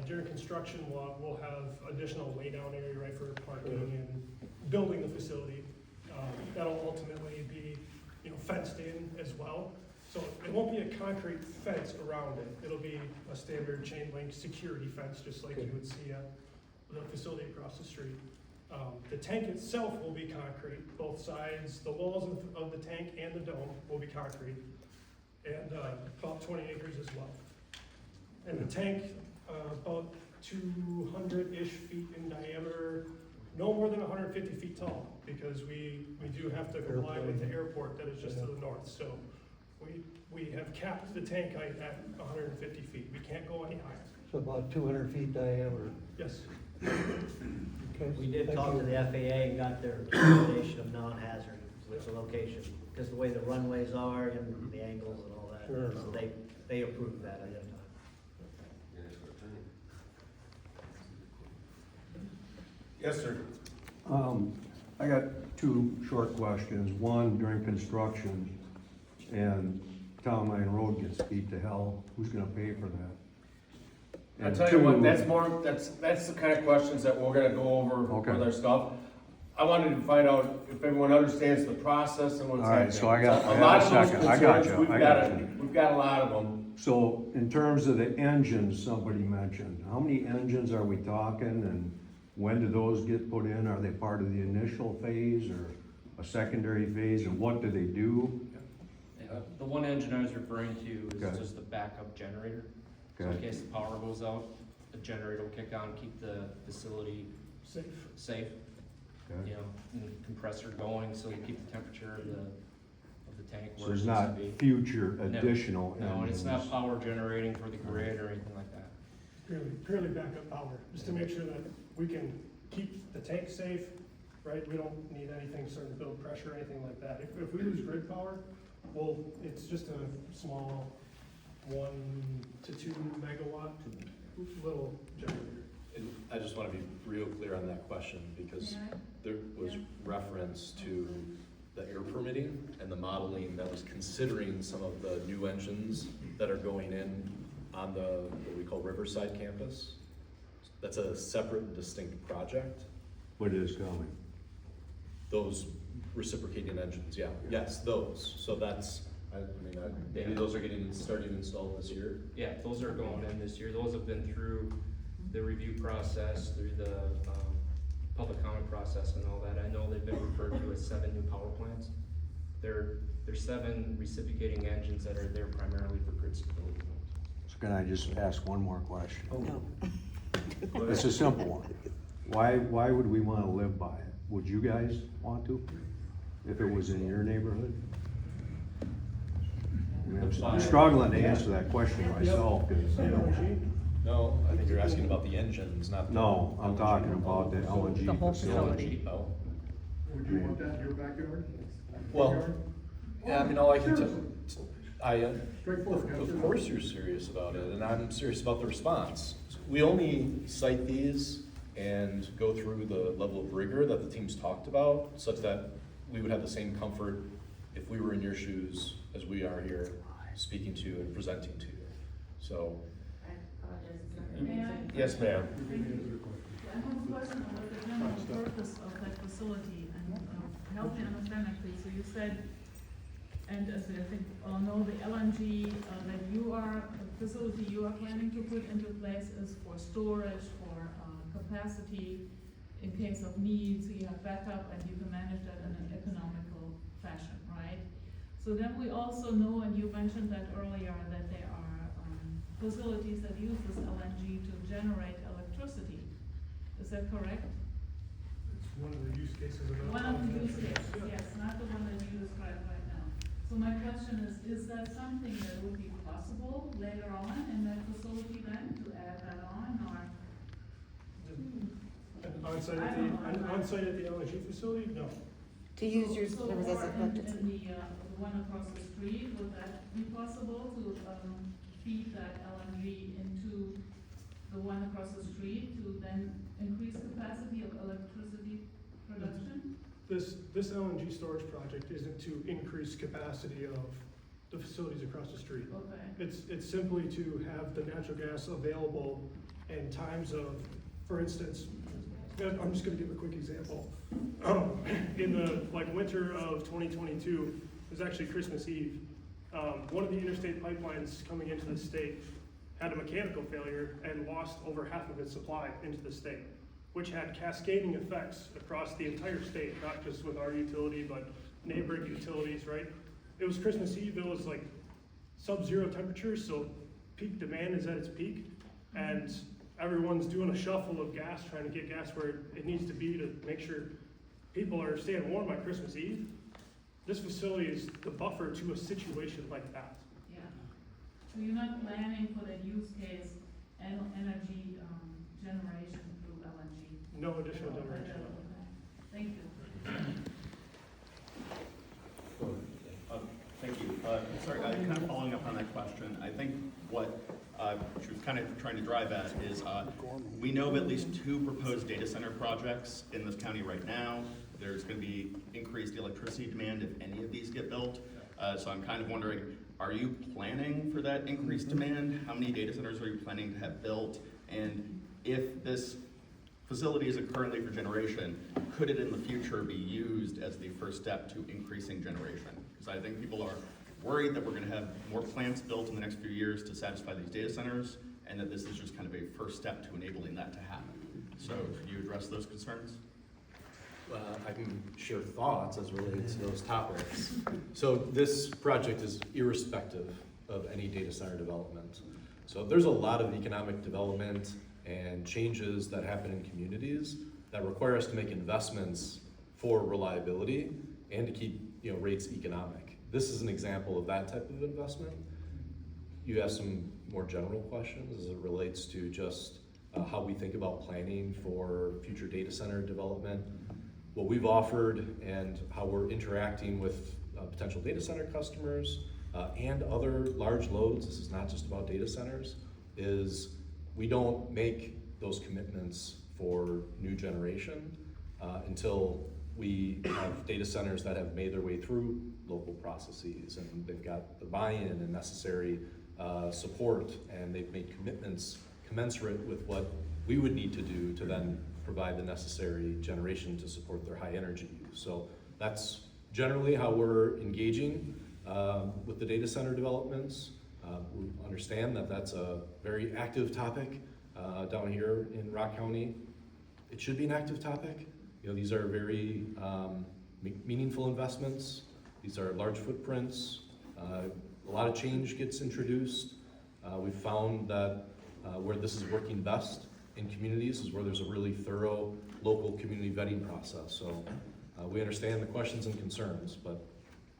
Speaker 3: During construction, we'll have additional laydown area, right, for parking and building the facility. That'll ultimately be, you know, fenced in as well. So it won't be a concrete fence around it. It'll be a standard chain link security fence, just like you would see at the facility across the street. The tank itself will be concrete, both sides. The walls of the tank and the dome will be concrete, and about 20 acres as well. And the tank, about 200-ish feet in diameter, no more than 150 feet tall, because we do have to comply with the airport that is just to the north. So we have capped the tank height at 150 feet. We can't go any higher.
Speaker 12: So about 200 feet diameter.
Speaker 3: Yes.
Speaker 12: Okay.
Speaker 5: We did
Speaker 12: Thank
Speaker 5: talk
Speaker 12: you.
Speaker 5: to the FAA and got their determination of non-hazard with the location, because the way the runways are and the angles and all that.
Speaker 12: Sure.
Speaker 5: So they approved that ahead of time.
Speaker 1: Yes, sir.
Speaker 13: I got two short questions. One, during construction and Town Line Road gets beat to hell, who's gonna pay for that?
Speaker 1: I'll
Speaker 13: And
Speaker 1: tell you what,
Speaker 13: two-
Speaker 1: that's the kind of questions that we're gonna go over
Speaker 13: Okay.
Speaker 1: with our stuff. I wanted to find out if everyone understands the process and what's
Speaker 13: All
Speaker 1: happening.
Speaker 13: right, so I got
Speaker 1: A lot
Speaker 13: a
Speaker 1: of those
Speaker 13: second. I got
Speaker 1: concerns,
Speaker 13: you. I got you.
Speaker 1: we've got a lot of them.
Speaker 13: So in terms of the engines somebody mentioned, how many engines are we talking, and when do those get put in? Are they part of the initial phase or a secondary phase, and what do they do?
Speaker 4: The one engine I was referring to
Speaker 13: Okay.
Speaker 4: is just the backup generator. So in
Speaker 13: Okay.
Speaker 4: case the power goes out, the generator will kick on, keep the facility
Speaker 3: Safe.
Speaker 4: safe,
Speaker 13: Okay.
Speaker 4: you know, and the compressor going, so you keep the temperature of the tank
Speaker 13: So
Speaker 4: where it's
Speaker 13: there's
Speaker 4: supposed to
Speaker 13: not
Speaker 4: be.
Speaker 13: future additional
Speaker 4: No, and it's not
Speaker 13: engines?
Speaker 4: power generating for the grid or anything like that.
Speaker 3: Purely backup power, just to make sure that we can keep the tank safe, right? We don't need anything starting to build pressure or anything like that. If we lose grid power, well, it's just a small 1 to 2 megawatt little generator.
Speaker 9: And I just want to be real clear on that question, because there was reference to the air permitting and the modeling that was considering some of the new engines that are going in
Speaker 2: on what we call Riverside campus. That's a separate and distinct project.
Speaker 13: What is coming?
Speaker 2: Those reciprocating engines, yeah, yes, those. So that's, maybe those are getting started installed this year.
Speaker 4: Yeah, those are going in this year. Those have been through the review process, through the public comment process and all that. I know they've been referred to as 7 new power plants. There's 7 reciprocating engines that are there primarily for grid stability.
Speaker 13: So can I just ask one more question?
Speaker 8: No.
Speaker 13: It's a simple one. Why would we wanna live by it? Would you guys want to, if it was in your neighborhood? I mean, I'm struggling to answer that question myself, cause, you know.
Speaker 2: No, I think you're asking about the engines, not the.
Speaker 13: No, I'm talking about the LNG
Speaker 8: The whole
Speaker 13: facility.
Speaker 2: Oh.
Speaker 7: Would you want that in your backyard?
Speaker 2: Well, yeah, I mean, all I can tell,
Speaker 7: Straightforward.
Speaker 2: of course you're serious about it, and I'm serious about the response. We only cite these and go through the level of rigor that the team's talked about, such that we would have the same comfort if we were in your shoes as we are here speaking to you and presenting to you. So,
Speaker 11: I apologize, it's not really music.
Speaker 1: Yes, ma'am.
Speaker 14: I have a question about the general purpose of that facility and help me understand actually. So you said, and as we I think all know, the LNG that the facility you are planning to put into place is for storage, for capacity in case of need, so you have backup and you can manage that in an economical fashion, right? So then we also know, and you mentioned that earlier, that there are facilities that use this LNG to generate electricity. Is that correct?
Speaker 3: It's one of the use cases of.
Speaker 14: One of the use cases, yes, not the one that you described right now. So my question is that something that would be possible later on in that facility then, to add that on, or?
Speaker 3: On-site
Speaker 14: I
Speaker 3: at
Speaker 14: don't know.
Speaker 3: on-site at the LNG facility? No.
Speaker 8: To use your
Speaker 14: So,
Speaker 8: service as
Speaker 14: or
Speaker 8: a
Speaker 14: in
Speaker 8: electricity.
Speaker 14: the one across the street, would that be possible to, feed that LNG into the one across the street to then increase capacity of electricity production?
Speaker 3: This LNG storage project isn't to increase capacity of the facilities across the street.
Speaker 14: Okay.
Speaker 3: It's simply to have the natural gas available in times of, for instance, I'm just gonna give a quick example. In the winter of 2022, it was actually Christmas Eve. One of the interstate pipelines coming into the state had a mechanical failure and lost over half of its supply into the state, which had cascading effects across the entire state, not just with our utility, but neighboring utilities, right? It was Christmas Eve, it was like sub-zero temperatures, so peak demand is at its peak, and everyone's doing a shuffle of gas, trying to get gas where it needs to be to make sure people are staying warm by Christmas Eve. This facility is the buffer to a situation like that.
Speaker 14: Yeah. So you're not planning for that use case and energy, generation through LNG?
Speaker 3: No additional generation.
Speaker 14: Thank you.
Speaker 15: Thank you. Sorry, kind of following up on that question. I think what she was kind of trying to drive at is we know of at least 2 proposed data center projects in this county right now. There's going to be increased electricity demand if any of these get built. So I'm kind of wondering, are you planning for that increased demand? How many data centers are you planning to have built? And if this facility isn't currently for generation, could it in the future be used as the first step to increasing generation? Because I think people are worried that we're going to have more plants built in the next few years to satisfy these data centers, and that this is just kind of a first step to enabling that to happen. So could you address those concerns?
Speaker 2: I can share thoughts as related to those topics. So this project is irrespective of any data center development. So there's a lot of economic development and changes that happen in communities that require us to make investments for reliability and to keep rates economic. This is an example of that type of investment. You have some more general questions as it relates to just how we think about planning for future data center development. What we've offered and how we're interacting with potential data center customers and other large loads, this is not just about data centers, is we don't make those commitments for new generation until we have data centers that have made their way through local processes and they've got the buy-in and necessary support, and they've made commitments commensurate with what we would need to do to then provide the necessary generation to support their high energy use. So that's generally how we're engaging with the data center developments. We understand that that's a very active topic down here in Rock County. It should be an active topic. You know, these are very meaningful investments. These are large footprints. A lot of change gets introduced. We've found that where this is working best in communities is where there's a really thorough local community vetting process. So we understand the questions and concerns, but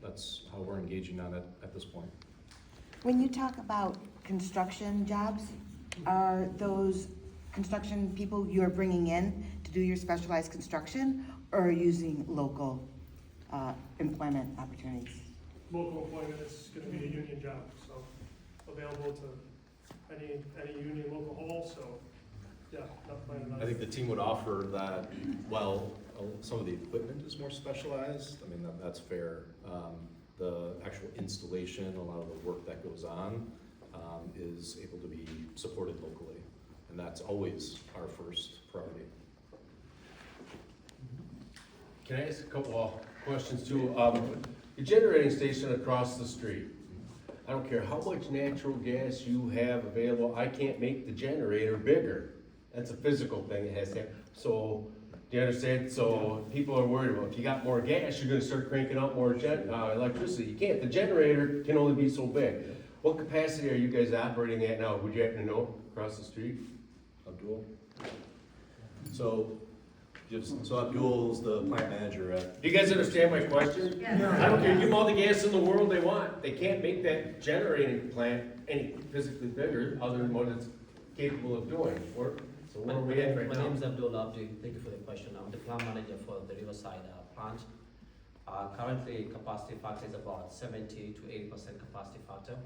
Speaker 2: that's how we're engaging on it at this point.
Speaker 8: When you talk about construction jobs, are those construction people you're bringing in to do your specialized construction, or using local employment opportunities?
Speaker 3: Local employment is gonna be a union job, so available to any union local hall, so, yeah, not planning on.
Speaker 2: I think the team would offer that while some of the equipment is more specialized, I mean, that's fair. The actual installation, a lot of the work that goes on is able to be supported locally. And that's always our first priority.
Speaker 1: Can I ask a couple questions too? The generating station across the street, I don't care how much natural gas you have available, I can't make the generator bigger. That's a physical thing that has to happen. So, do you understand? So people are worried about if you got more gas, you're gonna start cranking out more electricity. You can't. The generator can only be so big. What capacity are you guys operating at now? Would you happen to know across the street?
Speaker 9: Abdul? So Abdul's the plant manager at.
Speaker 1: Do you guys understand my question?
Speaker 11: Yeah.
Speaker 1: I don't care, give them all the gas in the world they want. They can't make that generating plant any physically bigger other than what it's capable of doing. So where are we at right
Speaker 16: My
Speaker 1: now?
Speaker 16: name is Abdul Abdi. Thank you for the question. I'm the plant manager for the Riverside plant. Currently, capacity factor is about 70 to 80% capacity factor.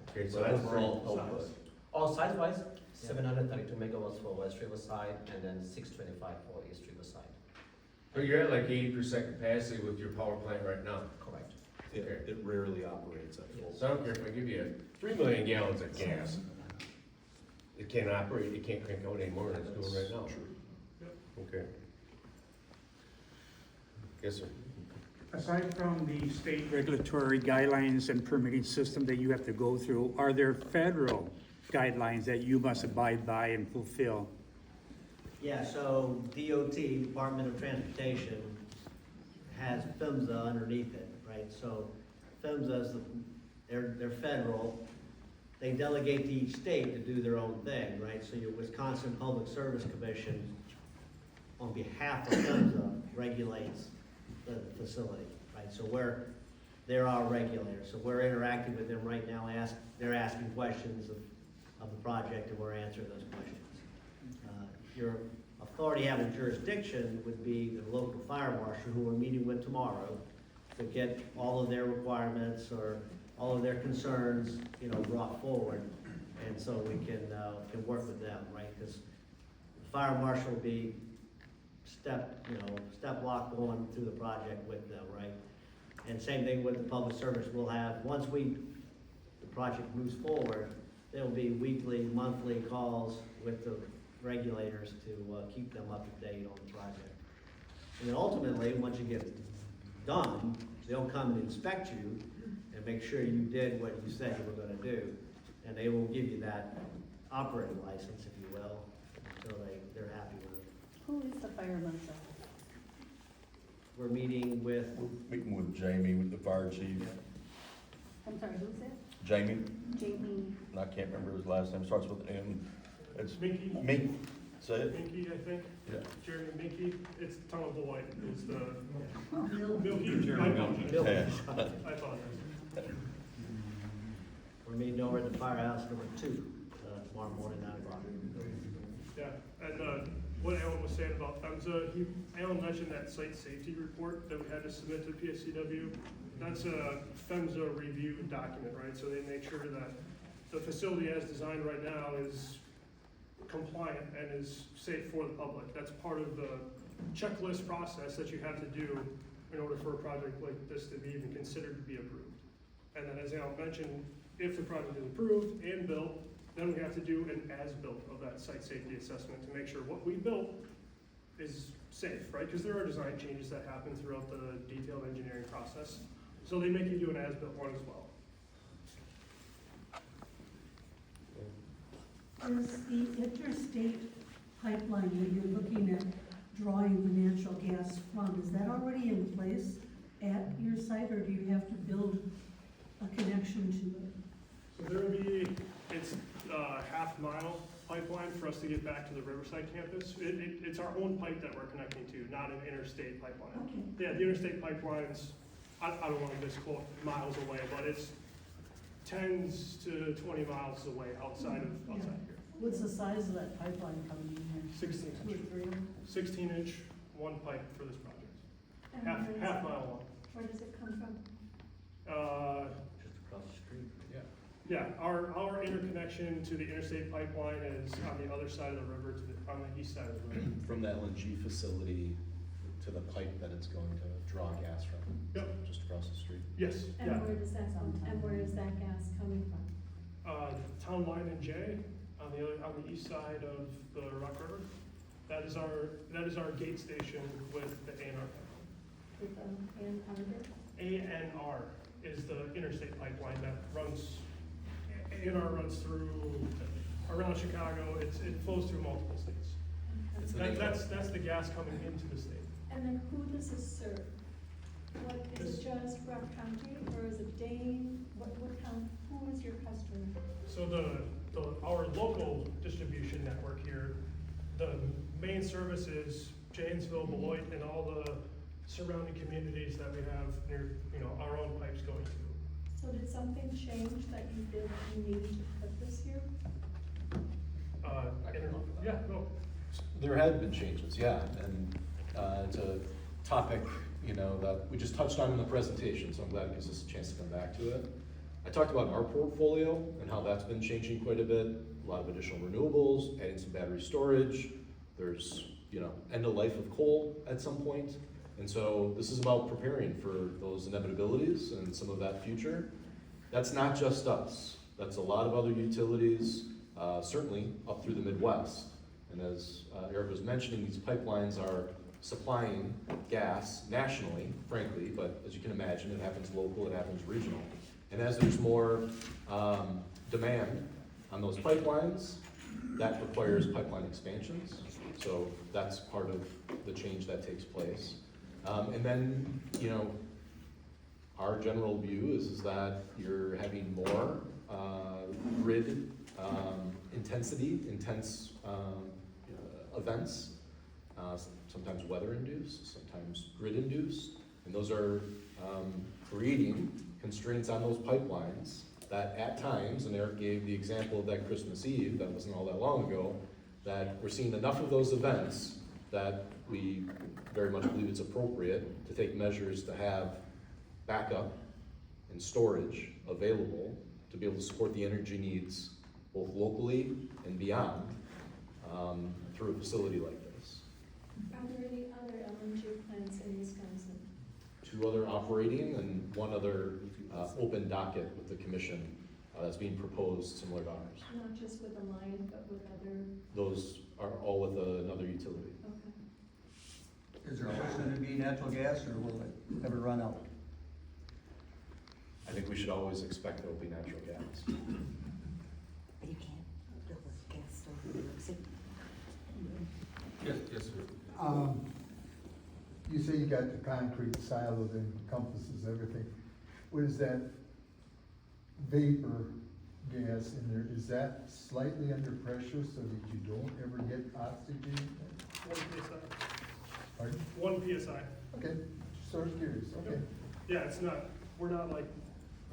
Speaker 1: Okay, so that's
Speaker 9: overall
Speaker 1: pretty
Speaker 9: output.
Speaker 1: size.
Speaker 16: All size-wise, 732 megawatts for West Riverside and then 625 for East Riverside.
Speaker 1: So you're at like 80% capacity with your power plant right now?
Speaker 16: Correct.
Speaker 9: It rarely operates at full.
Speaker 1: So I don't care if I give you 3 million gallons of gas. It can't operate, it can't crank out any more than it's doing right now. Okay. Yes, sir.
Speaker 17: Aside from the state regulatory guidelines and permitting system that you have to go through, are there federal guidelines that you must abide by and fulfill?
Speaker 5: Yeah, so DOT, Department of Transportation, has PHMSA underneath it, right? So PHMSA's, they're federal. They delegate to each state to do their own thing, right? So your Wisconsin Public Service Commission, on behalf of PHMSA, regulates the facility, right? So they're our regulators. So we're interacting with them right now. They're asking questions of the project, and we're answering those questions. Your authority having jurisdiction would be the local fire marshal, who we're meeting with tomorrow, to get all of their requirements or all of their concerns, brought forward, and so we can work with them, right? Because the fire marshal will be step block going through the project with them, right? And same thing with the public service. We'll have, once the project moves forward, there'll be weekly, monthly calls with the regulators to keep them up to date on the project. And then ultimately, once you get done, they'll come and inspect you and make sure you did what you said you were gonna do. And they will give you that operating license, if you will, until they're happy with it.
Speaker 11: Who is the fire marshal?
Speaker 5: We're meeting with,
Speaker 9: Meeting with Jamie, with the fire chief.
Speaker 11: I'm sorry, who's it?
Speaker 9: Jamie,
Speaker 11: Jamie.
Speaker 9: and I can't remember his last name, starts with an M. It's
Speaker 3: Minky.
Speaker 9: Mink, say it?
Speaker 3: Minky, I think.
Speaker 9: Yeah.
Speaker 3: Jeremy Minky. It's Tunnel Delight. It's the
Speaker 11: Milky.
Speaker 3: Jeremy Milky.
Speaker 9: Yeah.
Speaker 3: I apologize.
Speaker 5: we're meeting over at the firehouse number 2, tomorrow morning, 9 o'clock.
Speaker 3: Yeah, and what Alan was saying about PHMSA, Alan mentioned that site safety report that we had to submit to PSCW. That's a PHMSA review document, right? So they make sure that the facility as designed right now is compliant and is safe for the public. That's part of the checklist process that you have to do in order for a project like this to be even considered to be approved. And then as Alan mentioned, if the project is approved and built, then we have to do an as-built of that site safety assessment to make sure what we built is safe, right? Because there are design changes that happen throughout the detailed engineering process. So they make you do an as-built one as well.
Speaker 18: Is the interstate pipeline that you're looking at drawing the natural gas from, is that already in place at your site, or do you have to build a connection to it?
Speaker 3: So there will be, it's a half-mile pipeline for us to get back to the Riverside campus. It's our own pipe that we're connecting to, not an interstate pipeline.
Speaker 18: Okay.
Speaker 3: Yeah, the interstate pipeline's, I don't want to misquote miles away, but it's 10 to 20 miles away outside here.
Speaker 18: What's the size of that pipeline coming in here?
Speaker 3: 16
Speaker 18: 2 or
Speaker 3: inch.
Speaker 18: 3 of them?
Speaker 3: 16-inch, one pipe for this project.
Speaker 10: And
Speaker 3: Half mile long.
Speaker 10: Where does it come from?
Speaker 5: Just across the street.
Speaker 3: Yeah, our interconnection to the interstate pipeline is on the other side of the river, on the east side of the river.
Speaker 2: From the LNG facility to the pipe that it's going to draw gas from.
Speaker 3: Yep.
Speaker 2: Just across the street.
Speaker 3: Yes,
Speaker 10: And
Speaker 3: yeah.
Speaker 10: where does that come, and where is that gas coming from?
Speaker 3: Town line and J on the east side of the Rock River. That is our gate station with the ANR pipeline.
Speaker 10: With
Speaker 3: ANR is the interstate pipeline that runs, ANR runs through around Chicago. It flows through multiple states.
Speaker 2: It's the name of
Speaker 3: That's the gas coming into the state.
Speaker 10: And then who does this serve? What, is it just Rock County, or is it Dane? What county, who is your customer?
Speaker 3: So our local distribution network here, the main service is Janesville, Beloit, and all the surrounding communities that we have near, our own pipes going to.
Speaker 10: So did something change that you needed to put this here?
Speaker 3: Yeah, no.
Speaker 2: There have been changes, yeah, and it's a topic, that we just touched on in the presentation, so I'm glad it gives us a chance to come back to it. I talked about our portfolio and how that's been changing quite a bit, a lot of additional renewables, adding some battery storage. There's, end of life of coal at some point. And so this is about preparing for those inevitabilities and some of that future. That's not just us. That's a lot of other utilities, certainly up through the Midwest. And as Eric was mentioning, these pipelines are supplying gas nationally, frankly, but as you can imagine, it happens local, it happens regional. And as there's more demand on those pipelines, that requires pipeline expansions. So that's part of the change that takes place. And then, our general view is that you're having more grid intense events, sometimes weather-induced, sometimes grid-induced, and those are creating constraints on those pipelines that at times, and Eric gave the example of that Christmas Eve, that wasn't all that long ago, that we're seeing enough of those events that we very much believe it's appropriate to take measures to have backup and storage available to be able to support the energy needs both locally and beyond through a facility like this.
Speaker 10: Are there any other LNG plants in Wisconsin?
Speaker 2: 2 other operating and 1 other open docket with the commission that's being proposed similar to ours.
Speaker 10: Not just with Alliant, but with other?
Speaker 2: Those are all with another utility.
Speaker 10: Okay.
Speaker 19: Is there always going to be natural gas, or will it ever run out?
Speaker 2: I think we should always expect there will be natural gas.
Speaker 8: But you can't build a gas stove in New York City.
Speaker 2: Yes, sir.
Speaker 20: You say you got the concrete silo that encompasses everything. What is that vapor gas in there? Is that slightly under pressure so that you don't ever get oxygen?
Speaker 3: 1 PSI.
Speaker 20: Pardon?
Speaker 3: 1 PSI.
Speaker 20: Okay, just sort of curious, okay.
Speaker 3: Yeah, we're not like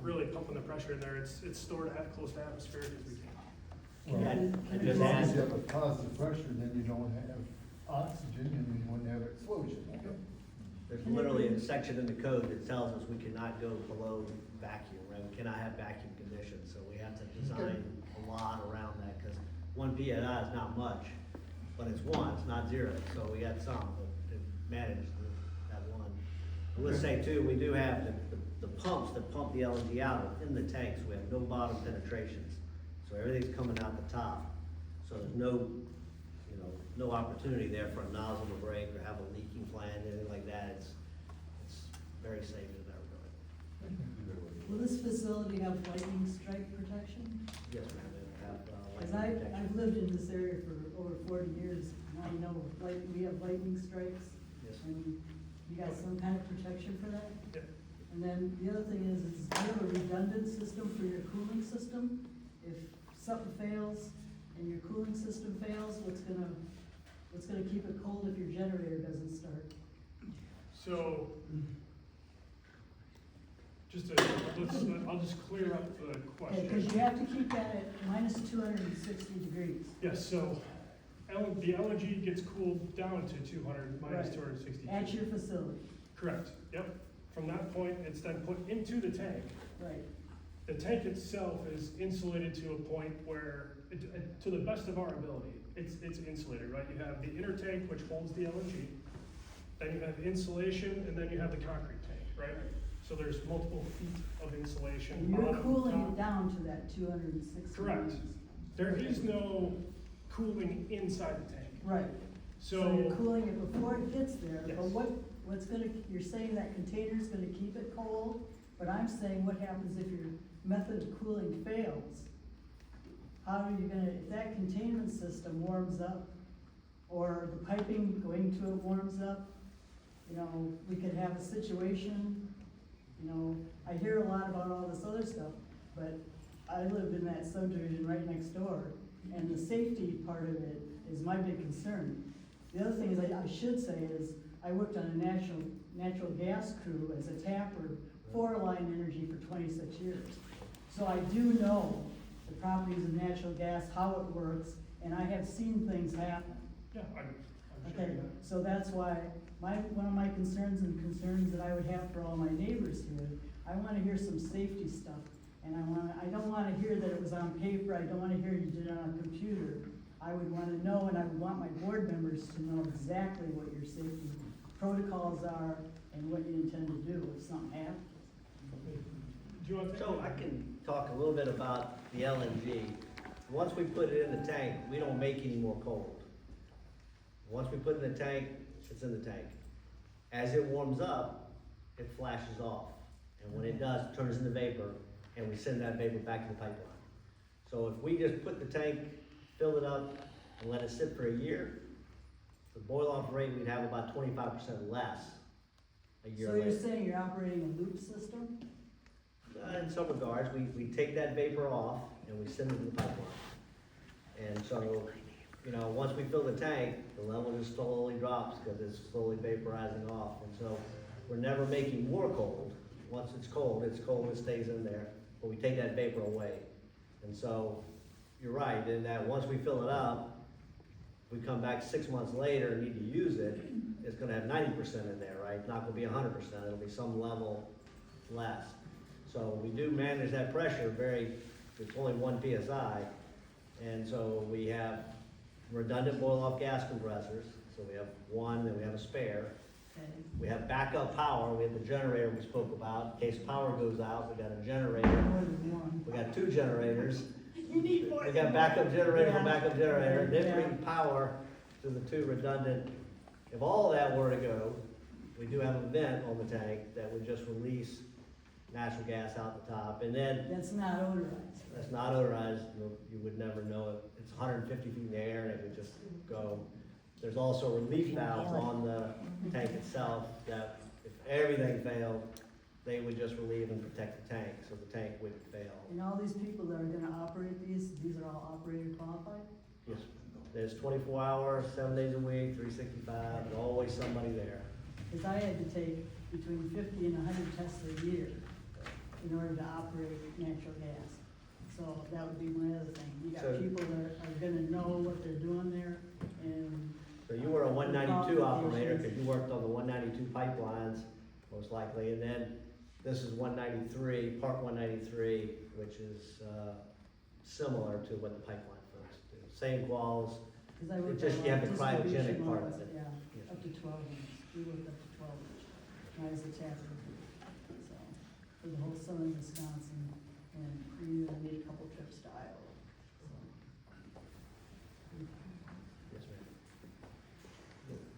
Speaker 3: really pumping the pressure in there. It's stored at close to atmospheric as we can.
Speaker 20: Well, as long as you have a positive pressure, then you don't have oxygen and you wouldn't have explosion, okay?
Speaker 5: There's literally a section in the code that tells us we cannot go below vacuum, right? We cannot have vacuum conditions, so we have to design a lot around that, because 1 PSI is not much, but it's 1, it's not 0, so we got some, but to manage that 1. Let's say too, we do have the pumps that pump the LNG out in the tanks, we have no bottom penetrations. So everything's coming out the top, so there's no, no opportunity there for a nozzle to break or have a leaking flange, anything like that. It's very safe in that regard.
Speaker 18: Will this facility have lightning strike protection?
Speaker 5: Yes, ma'am, we have,
Speaker 18: Because
Speaker 5: lightning protection.
Speaker 18: I've lived in this area for over 40 years, and I know we have lightning strikes.
Speaker 5: Yes.
Speaker 18: And you got some kind of protection for that?
Speaker 3: Yeah.
Speaker 18: And then the other thing is do you have a redundant system for your cooling system? If something fails and your cooling system fails, what's gonna keep it cold if your generator doesn't start?
Speaker 3: So, I'll just clear up the question.
Speaker 18: Because you have to keep that at minus 260 degrees.
Speaker 3: Yes, so the LNG gets cooled down to minus
Speaker 18: Right.
Speaker 3: 260.
Speaker 18: At your facility.
Speaker 3: Correct, yep. From that point, it's then put into the tank.
Speaker 18: Right.
Speaker 3: The tank itself is insulated to a point where, to the best of our ability, it's insulated, right? You have the inner tank, which holds the LNG, then you have insulation, and then you have the concrete tank, right? So there's multiple feet of insulation.
Speaker 18: And you're
Speaker 3: bottom,
Speaker 18: cooling
Speaker 3: top.
Speaker 18: it down to that 260
Speaker 3: Correct.
Speaker 18: degrees.
Speaker 3: There is no cooling inside the tank.
Speaker 18: Right.
Speaker 3: So
Speaker 18: you're cooling it before it gets there,
Speaker 3: Yes.
Speaker 18: but you're saying that container's gonna keep it cold, but I'm saying what happens if your method of cooling fails? How are you gonna, if that containment system warms up, or the piping going to it warms up, we could have a situation, I hear a lot about all this other stuff, but I lived in that subdivision right next door, and the safety part of it is my big concern. The other thing is, I should say is, I worked on a natural gas crew as a tapper for Alliant Energy for 26 years. So I do know the properties of natural gas, how it works, and I have seen things happen.
Speaker 3: yeah, I'm sure
Speaker 18: Okay,
Speaker 3: you have.
Speaker 18: so that's why one of my concerns that I would have for all my neighbors here, I wanna hear some safety stuff. And I don't wanna hear that it was on paper, I don't wanna hear you did it on a computer. I would wanna know, and I would want my board members to know exactly what your safety protocols are and what you intend to do if something happens.
Speaker 3: Do you want to take
Speaker 5: So
Speaker 3: that?
Speaker 5: I can talk a little bit about the LNG. Once we put it in the tank, we don't make any more cold. Once we put it in the tank, it's in the tank. As it warms up, it flashes off. And when it does, it turns into vapor, and we send that vapor back to the pipeline. So if we just put the tank, fill it up, and let it sit for a year, the boil-off rate, we'd have about 25% less a year
Speaker 18: So
Speaker 5: later.
Speaker 18: you're saying you're operating a loop system?
Speaker 5: In some regards, we take that vapor off and we send it to the pipeline. And so, once we fill the tank, the level just slowly drops because it's slowly vaporizing off. And so we're never making more cold. Once it's cold, it stays in there, but we take that vapor away. And so, you're right, in that once we fill it up, we come back 6 months later and need to use it, it's gonna have 90% in there, right? Not gonna be 100%, it'll be some level less. So we do manage that pressure it's only 1 PSI. And so we have redundant boil-off gas compressors. So we have one, then we have a spare.
Speaker 18: Okay.
Speaker 5: We have backup power, we have the generator we spoke about. In case power goes out, we got a generator.
Speaker 18: More than one.
Speaker 5: We got 2 generators.
Speaker 18: You need more
Speaker 5: We
Speaker 18: than
Speaker 5: got backup generator for
Speaker 18: Yeah.
Speaker 5: backup generator, then
Speaker 18: Yeah.
Speaker 5: bring power to the 2 redundant. If all of that were to go, we do have a vent on the tank that would just release natural gas out the top, and then
Speaker 18: That's not odorized.
Speaker 5: that's not odorized, you would never know it. It's 150 feet in the air and it would just go. There's also relief valves on the tank itself that if everything failed, they would just relieve and protect the tank, so the tank wouldn't fail.
Speaker 18: And all these people that are gonna operate these are all operator qualified?
Speaker 5: Yes, there's 24 hours, 7 days a week, 365, there's always somebody there.
Speaker 18: Because I had to take between 50 and 100 tests a year in order to operate natural gas. So that would be my other thing. You got
Speaker 5: So-
Speaker 18: people that are gonna know what they're doing there and.
Speaker 5: So you were a 192 operator, because you worked on the 192 pipelines, most likely, and then this is 193, part 193, which is similar to what the pipeline folks do. Same quals,
Speaker 18: Because I
Speaker 5: it's
Speaker 18: worked
Speaker 5: just
Speaker 18: on
Speaker 5: you have the
Speaker 18: distribution
Speaker 5: cryogenic part
Speaker 18: lines,
Speaker 5: of it.
Speaker 18: Yeah, up to 12 inch. We worked up to 12 inch. and I was attached with her. So, for the whole southern Wisconsin, and we made a couple trips to Iowa.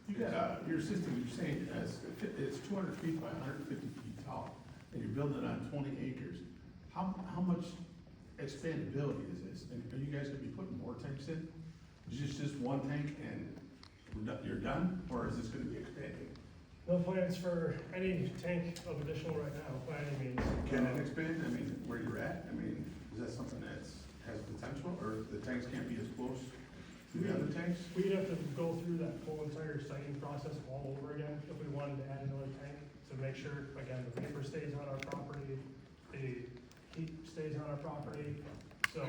Speaker 7: You got, your system, you're saying, it's 200 feet by 150 feet tall, and you're building it on 20 acres. How much expandability is this? And are you guys gonna be putting more tanks in? Is this just one tank and you're done, or is this gonna be expanding?
Speaker 3: No plans for any tank of additional right now, by any means.
Speaker 7: Can it expand? I mean, where you're at? I mean, is that something has potential, or the tanks can't be as close to the other tanks?
Speaker 3: We'd have to go through that whole entire siting process all over again if we wanted to add another tank to make sure, again, the vapor stays on our property, the heat stays on our property. So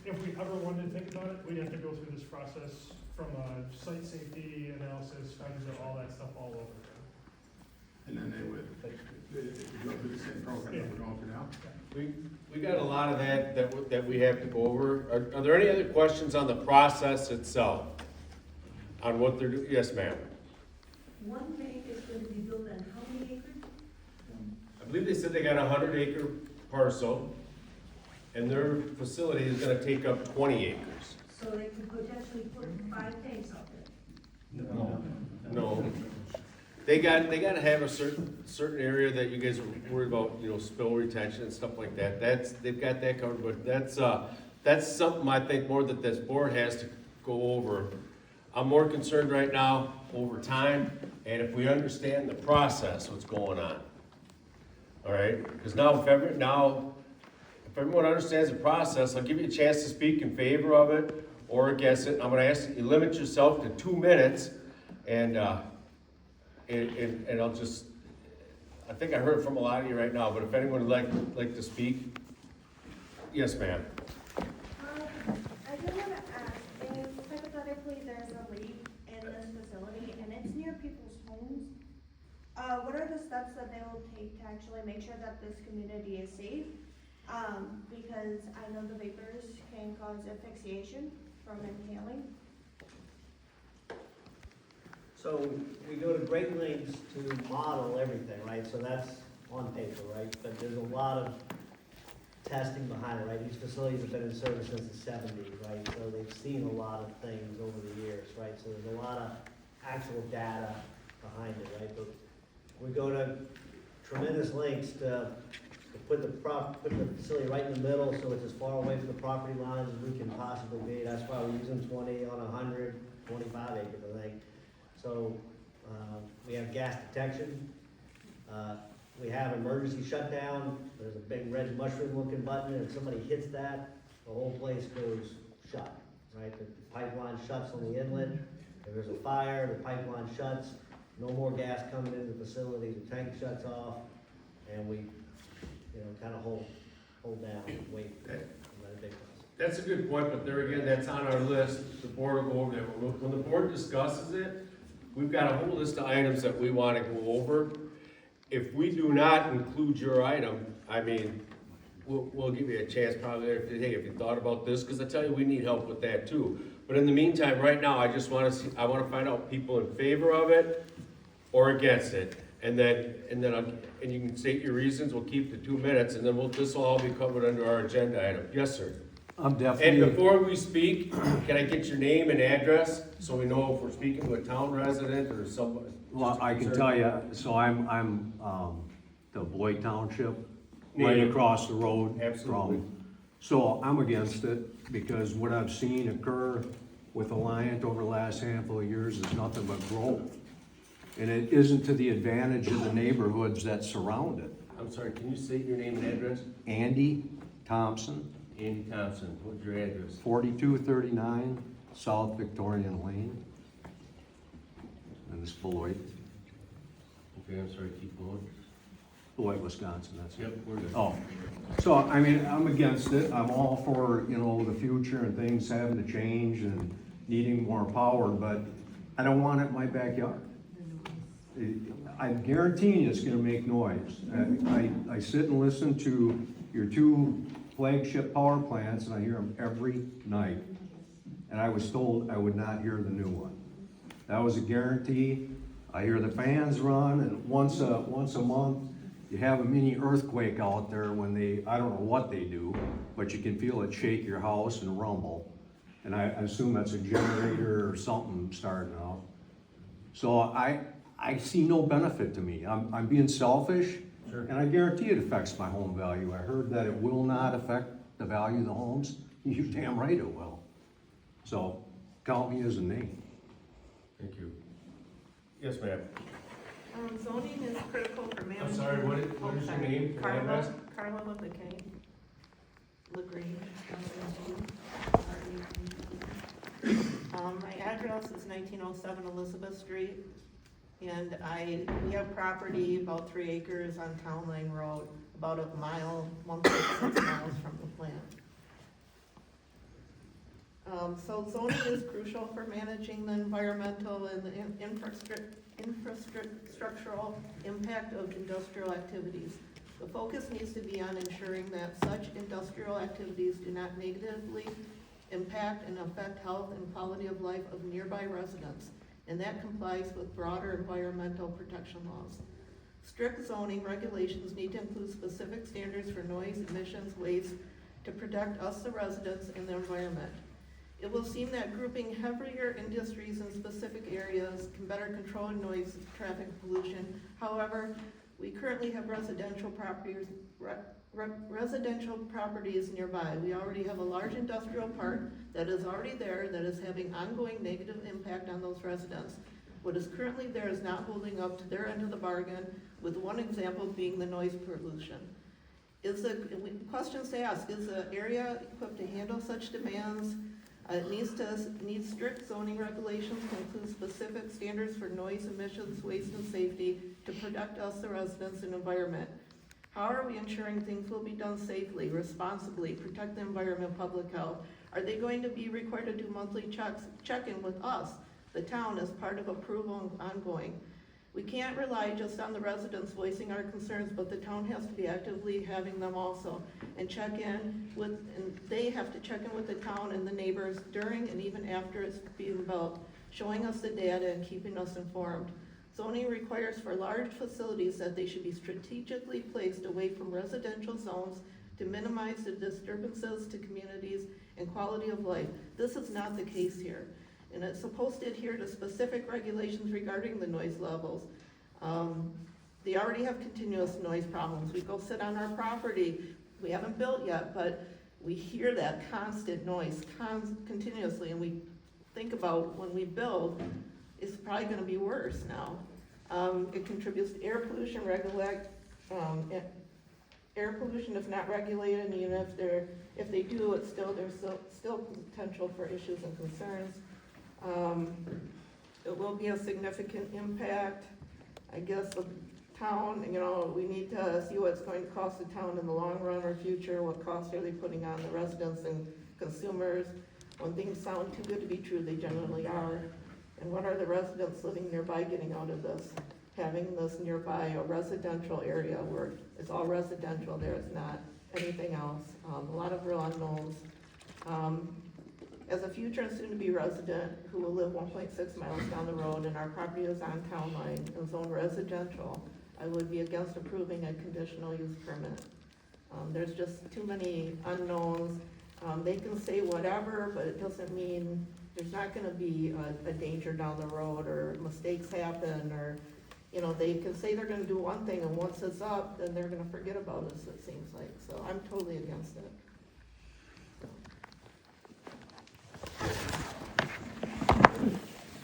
Speaker 3: if we ever wanted to think about it, we'd have to go through this process from a site safety analysis, FEMSA, all that stuff all over again.
Speaker 7: And then they would go through the same program that we're going through now?
Speaker 1: We got a lot of that we have to go over. Are there any other questions on the process itself? On what they're doing? Yes, ma'am.
Speaker 18: One tank is going to be built on how many acres?
Speaker 1: I believe they said they got a 100-acre parcel, and their facility is gonna take up 20 acres.
Speaker 18: So they could potentially put 5 tanks out there.
Speaker 1: No. They gotta have a certain area that you guys are worried about, you know, spill retention and stuff like that. They've got that covered, but that's something I think more that this board has to go over. I'm more concerned right now over time, and if we understand the process, what's going on. All right, because now if everyone understands the process, I'll give you a chance to speak in favor of it or against it. I'm gonna ask that you limit yourself to 2 minutes, and I'll just, I think I heard from a lot of you right now, but if anyone would like to speak, yes, ma'am.
Speaker 21: I do want to ask, if hypothetically there's a leak in this facility and it's near people's homes, what are the steps that they will take to actually make sure that this community is safe? Because I know the vapors can cause asphyxiation from inhaling.
Speaker 5: So we go to great lengths to model everything, right? So that's on paper, right? But there's a lot of testing behind it, right? These facilities have been in service since the 70s, right? So they've seen a lot of things over the years, right? So there's a lot of actual data behind it, right? But we go to tremendous lengths to put the facility right in the middle so it's as far away from the property lines as we can possibly be. That's why we're using 20 on 100, 25 acres, I think. So we have gas detection. We have emergency shutdown. There's a big red mushroom looking button, and if somebody hits that, the whole place goes shut, right? The pipeline shuts on the inlet. If there's a fire, the pipeline shuts. No more gas coming into the facility. The tank shuts off, and we, kind of hold down and wait.
Speaker 1: That's a good point, but there again, that's on our list. The board will go over that. When the board discusses it, we've got a whole list of items that we want to go over. If we do not include your item, I mean, we'll give you a chance probably, hey, if you thought about this, because I tell you, we need help with that too. But in the meantime, right now, I just want to see, I want to find out people in favor of it or against it. And then you can state your reasons, we'll keep the 2 minutes, and then this will all be covered under our agenda item. Yes, sir.
Speaker 13: I'm definitely.
Speaker 1: And before we speak, can I get your name and address so we know if we're speaking to a town resident or somebody?
Speaker 13: Well, I can tell you, so I'm the Beloit Township, right across the road.
Speaker 1: Absolutely.
Speaker 13: So I'm against it because what I've seen occur with Alliant over the last handful of years is nothing but growth. And it isn't to the advantage of the neighborhoods that surround it.
Speaker 1: I'm sorry, can you state your name and address?
Speaker 13: Andy Thompson.
Speaker 1: Andy Thompson, what's your address?
Speaker 13: 4239 South Victorian Lane. And it's Beloit.
Speaker 1: Okay, I'm sorry, keep going.
Speaker 13: Beloit, Wisconsin, that's it.
Speaker 1: Yep, we're good.
Speaker 13: Oh, so I mean, I'm against it. I'm all for, the future and things having to change and needing more power, but I don't want it in my backyard. I guarantee you it's gonna make noise. I sit and listen to your 2 flagship power plants and I hear them every night. And I was told I would not hear the new one. That was a guarantee. I hear the fans run, and once a month, you have a mini earthquake out there when I don't know what they do, but you can feel it shake your house and rumble. And I assume that's a generator or something starting out. So I see no benefit to me. I'm being selfish, and I guarantee it affects my home value. I heard that it will not affect the value of the homes. You're damn right it will. So count me as a name.
Speaker 1: Thank you. Yes, ma'am.
Speaker 11: Zoning is critical for managing.
Speaker 1: I'm sorry, what is your name and
Speaker 11: Carla,
Speaker 1: address?
Speaker 11: Carla with a K. LaGrange, my address is 1907 Elizabeth Street, and we have property about 3 acres on Town Line Road, about a mile, 1.6 miles from the plant. So zoning is crucial for managing the environmental and the infrastructural impact of industrial activities. The focus needs to be on ensuring that such industrial activities do not negatively impact and affect health and quality of life of nearby residents, and that complies with broader environmental protection laws. Strict zoning regulations need to include specific standards for noise, emissions, waste to protect us, the residents, and the environment. It will seem that grouping heavier industries in specific areas can better control noise, traffic pollution. However, we currently have residential properties nearby. We already have a large industrial park that is already there that is having ongoing negative impact on those residents. What is currently there is not holding up to their end of the bargain, with one example being the noise pollution. Questions to ask, is the area equipped to handle such demands? It needs strict zoning regulations to include specific standards for noise, emissions, waste, and safety to protect us, the residents, and environment. How are we ensuring things will be done safely, responsibly, protect the environment, public health? Are they going to be required to do monthly check-in with us, the town, as part of approval and ongoing? We can't rely just on the residents voicing our concerns, but the town has to be actively having them also and they have to check in with the town and the neighbors during and even after it's being built, showing us the data and keeping us informed. Zoning requires for large facilities that they should be strategically placed away from residential zones to minimize the disturbances to communities and quality of life. This is not the case here. And it's supposed to adhere to specific regulations regarding the noise levels. They already have continuous noise problems. We go sit on our property, we haven't built yet, but we hear that constant noise continuously, and we think about when we build, it's probably gonna be worse now. It contributes to air pollution, air pollution if not regulated, and even if they do, there's still potential for issues and concerns. It will be a significant impact. I guess the town, we need to see what it's going to cost the town in the long run or future. What costs are they putting on the residents and consumers? When things sound too good to be true, they generally are. And what are the residents living nearby getting out of this? Having this nearby a residential area where it's all residential, there's not anything else. A lot of real unknowns. As a future and soon-to-be resident who will live 1.6 miles down the road and our property is on town line and zone residential, I would be against approving a conditional use permit. There's just too many unknowns. They can say whatever, but it doesn't mean there's not gonna be a danger down the road or mistakes happen, or, they can say they're gonna do one thing and once it's up, then they're gonna forget about us, it seems like. So I'm totally against it.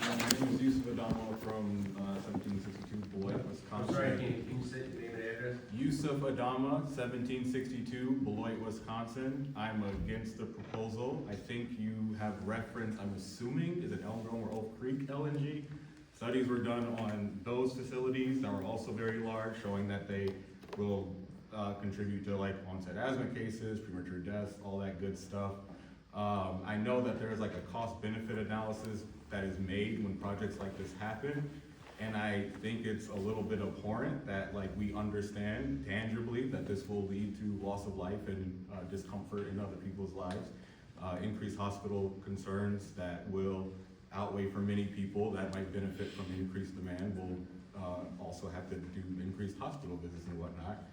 Speaker 6: My name is Yusuf Adamo from 1762 Beloit, Wisconsin.
Speaker 1: Sorry, can you say your name and address?
Speaker 6: Yusuf Adama, 1762 Beloit, Wisconsin. I'm against the proposal. I think you have referenced, I'm assuming, is it Elmgrove or Oak Creek LNG? Studies were done on those facilities that were also very large, showing that they will contribute to like onset asthma cases, premature deaths, all that good stuff. I know that there's like a cost-benefit analysis that is made when projects like this happen, and I think it's a little bit abhorrent that like we understand tangibly that this will lead to loss of life and discomfort in other people's lives, increased hospital concerns that will outweigh for many people that might benefit from the increased demand will also have to do increased hospital visits and whatnot.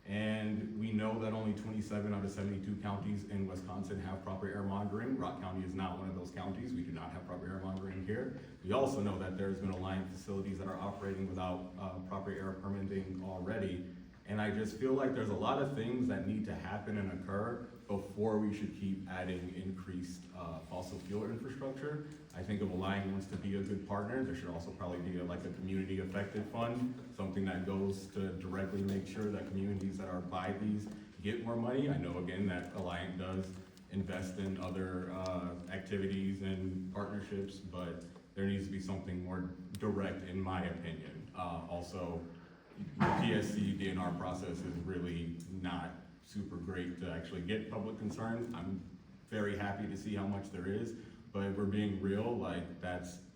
Speaker 6: And we know that only 27 out of 72 counties in Wisconsin have proper air monitoring. Rock County is not one of those counties. We do not have proper air monitoring here. We also know that there's been Alliant facilities that are operating without proper air permitting already. And I just feel like there's a lot of things that need to happen and occur before we should keep adding increased fossil fuel infrastructure. I think if Alliant wants to be a good partner, there should also probably be like a community affected fund, something that goes to directly make sure that communities that are by these get more money. I know again that Alliant does invest in other activities and partnerships, but there needs to be something more direct in my opinion. Also, the PSC DNR process is really not super great to actually get public concern. I'm very happy to see how much there is, but if we're being real, like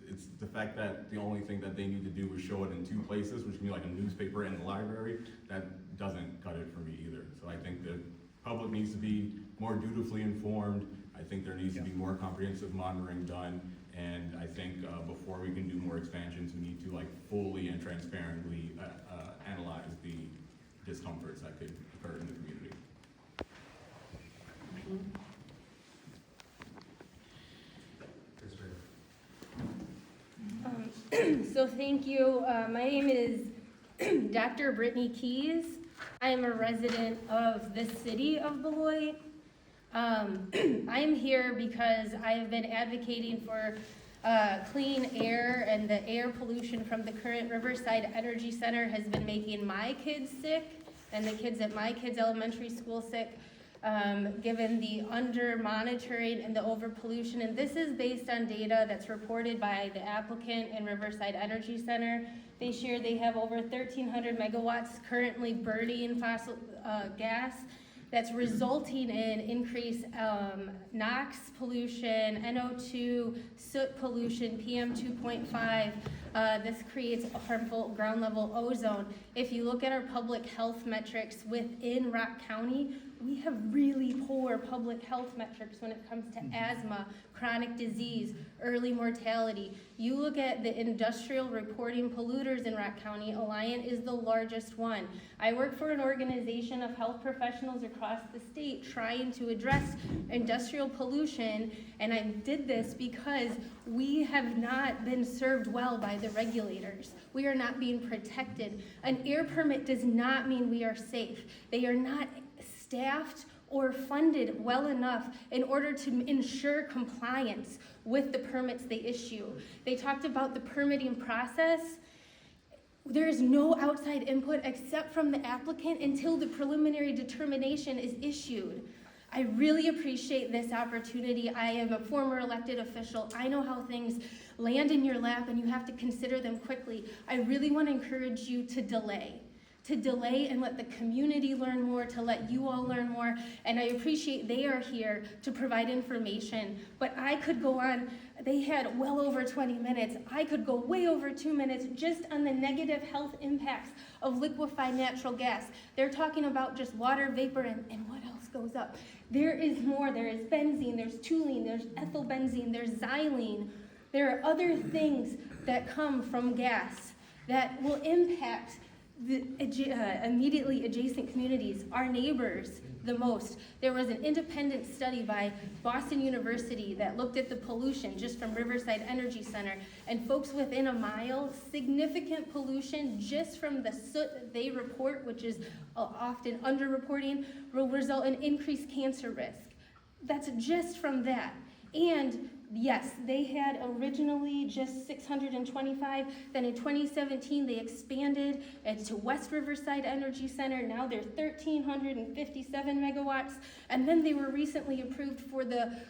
Speaker 6: it's the fact that the only thing that they need to do is show it in 2 places, which can be like a newspaper and the library, that doesn't cut it for me either. So I think the public needs to be more dutifully informed. I think there needs to be more comprehensive monitoring done. And I think before we can do more expansions, we need to like fully and transparently analyze the discomforts that could occur in the community.
Speaker 12: So thank you. My name is Dr. Brittany Keys. I am a resident of the city of Beloit. I'm here because I have been advocating for clean air, and the air pollution from the current Riverside Energy Center has been making my kids sick and the kids at my kids' elementary school sick, given the under monitoring and the over pollution. And this is based on data that's reported by the applicant and Riverside Energy Center. They share they have over 1,300 megawatts currently burning fossil gas. That's resulting in increased NOx pollution, NO2, soot pollution, PM 2.5. This creates a harmful ground level ozone. If you look at our public health metrics within Rock County, we have really poor public health metrics when it comes to asthma, chronic disease, early mortality. You look at the industrial reporting polluters in Rock County, Alliant is the largest one. I work for an organization of health professionals across the state trying to address industrial pollution, and I did this because we have not been served well by the regulators. We are not being protected. An air permit does not mean we are safe. They are not staffed or funded well enough in order to ensure compliance with the permits they issue. They talked about the permitting process. There is no outside input except from the applicant until the preliminary determination is issued. I really appreciate this opportunity. I am a former elected official. I know how things land in your lap and you have to consider them quickly. I really want to encourage you to delay and let the community learn more, to let you all learn more. And I appreciate they are here to provide information, but I could go on. They had well over 20 minutes. I could go way over 2 minutes just on the negative health impacts of liquefied natural gas. They're talking about just water vapor and what else goes up. There is more. There is benzene, there's toluene, there's ethylbenzene, there's xylene. There are other things that come from gas that will impact the immediately adjacent communities, our neighbors, the most. There was an independent study by Boston University that looked at the pollution just from Riverside Energy Center, and folks within a mile, significant pollution just from the soot that they report, which is often underreporting, will result in increased cancer risk. That's just from that. And yes, they had originally just 625, then in 2017 they expanded to West Riverside Energy Center. Now they're 1,357 megawatts, and then they were recently approved for the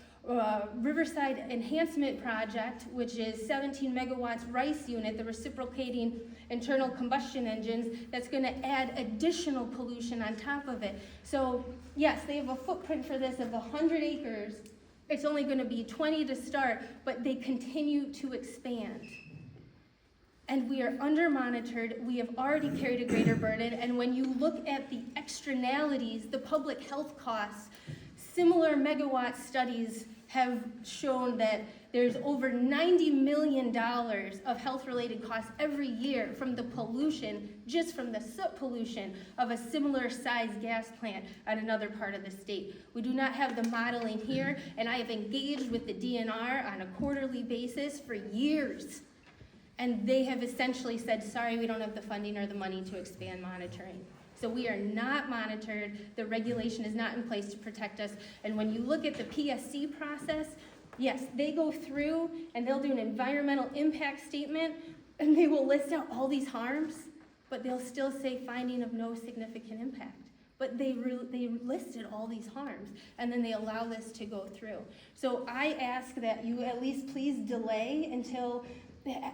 Speaker 12: Riverside Enhancement Project, which is 17 megawatts RICE unit, the reciprocating internal combustion engines, that's going to add additional pollution on top of it. So yes, they have a footprint for this of 100 acres. It's only going to be 20 to start, but they continue to expand. And we are under monitored. We have already carried a greater burden. And when you look at the externalities, the public health costs, Similar megawatt studies have shown that there's over $90 million of health-related costs every year from the pollution, just from the soot pollution of a similar sized gas plant at another part of the state. We do not have the modeling here, and I have engaged with the DNR on a quarterly basis for years. And they have essentially said, sorry, we don't have the funding or the money to expand monitoring. So we are not monitored, the regulation is not in place to protect us. And when you look at the PSC process, yes, they go through and they'll do an environmental impact statement and they will list out all these harms, but they'll still say finding of no significant impact. But they listed all these harms, and then they allow this to go through. So I ask that you at least please delay until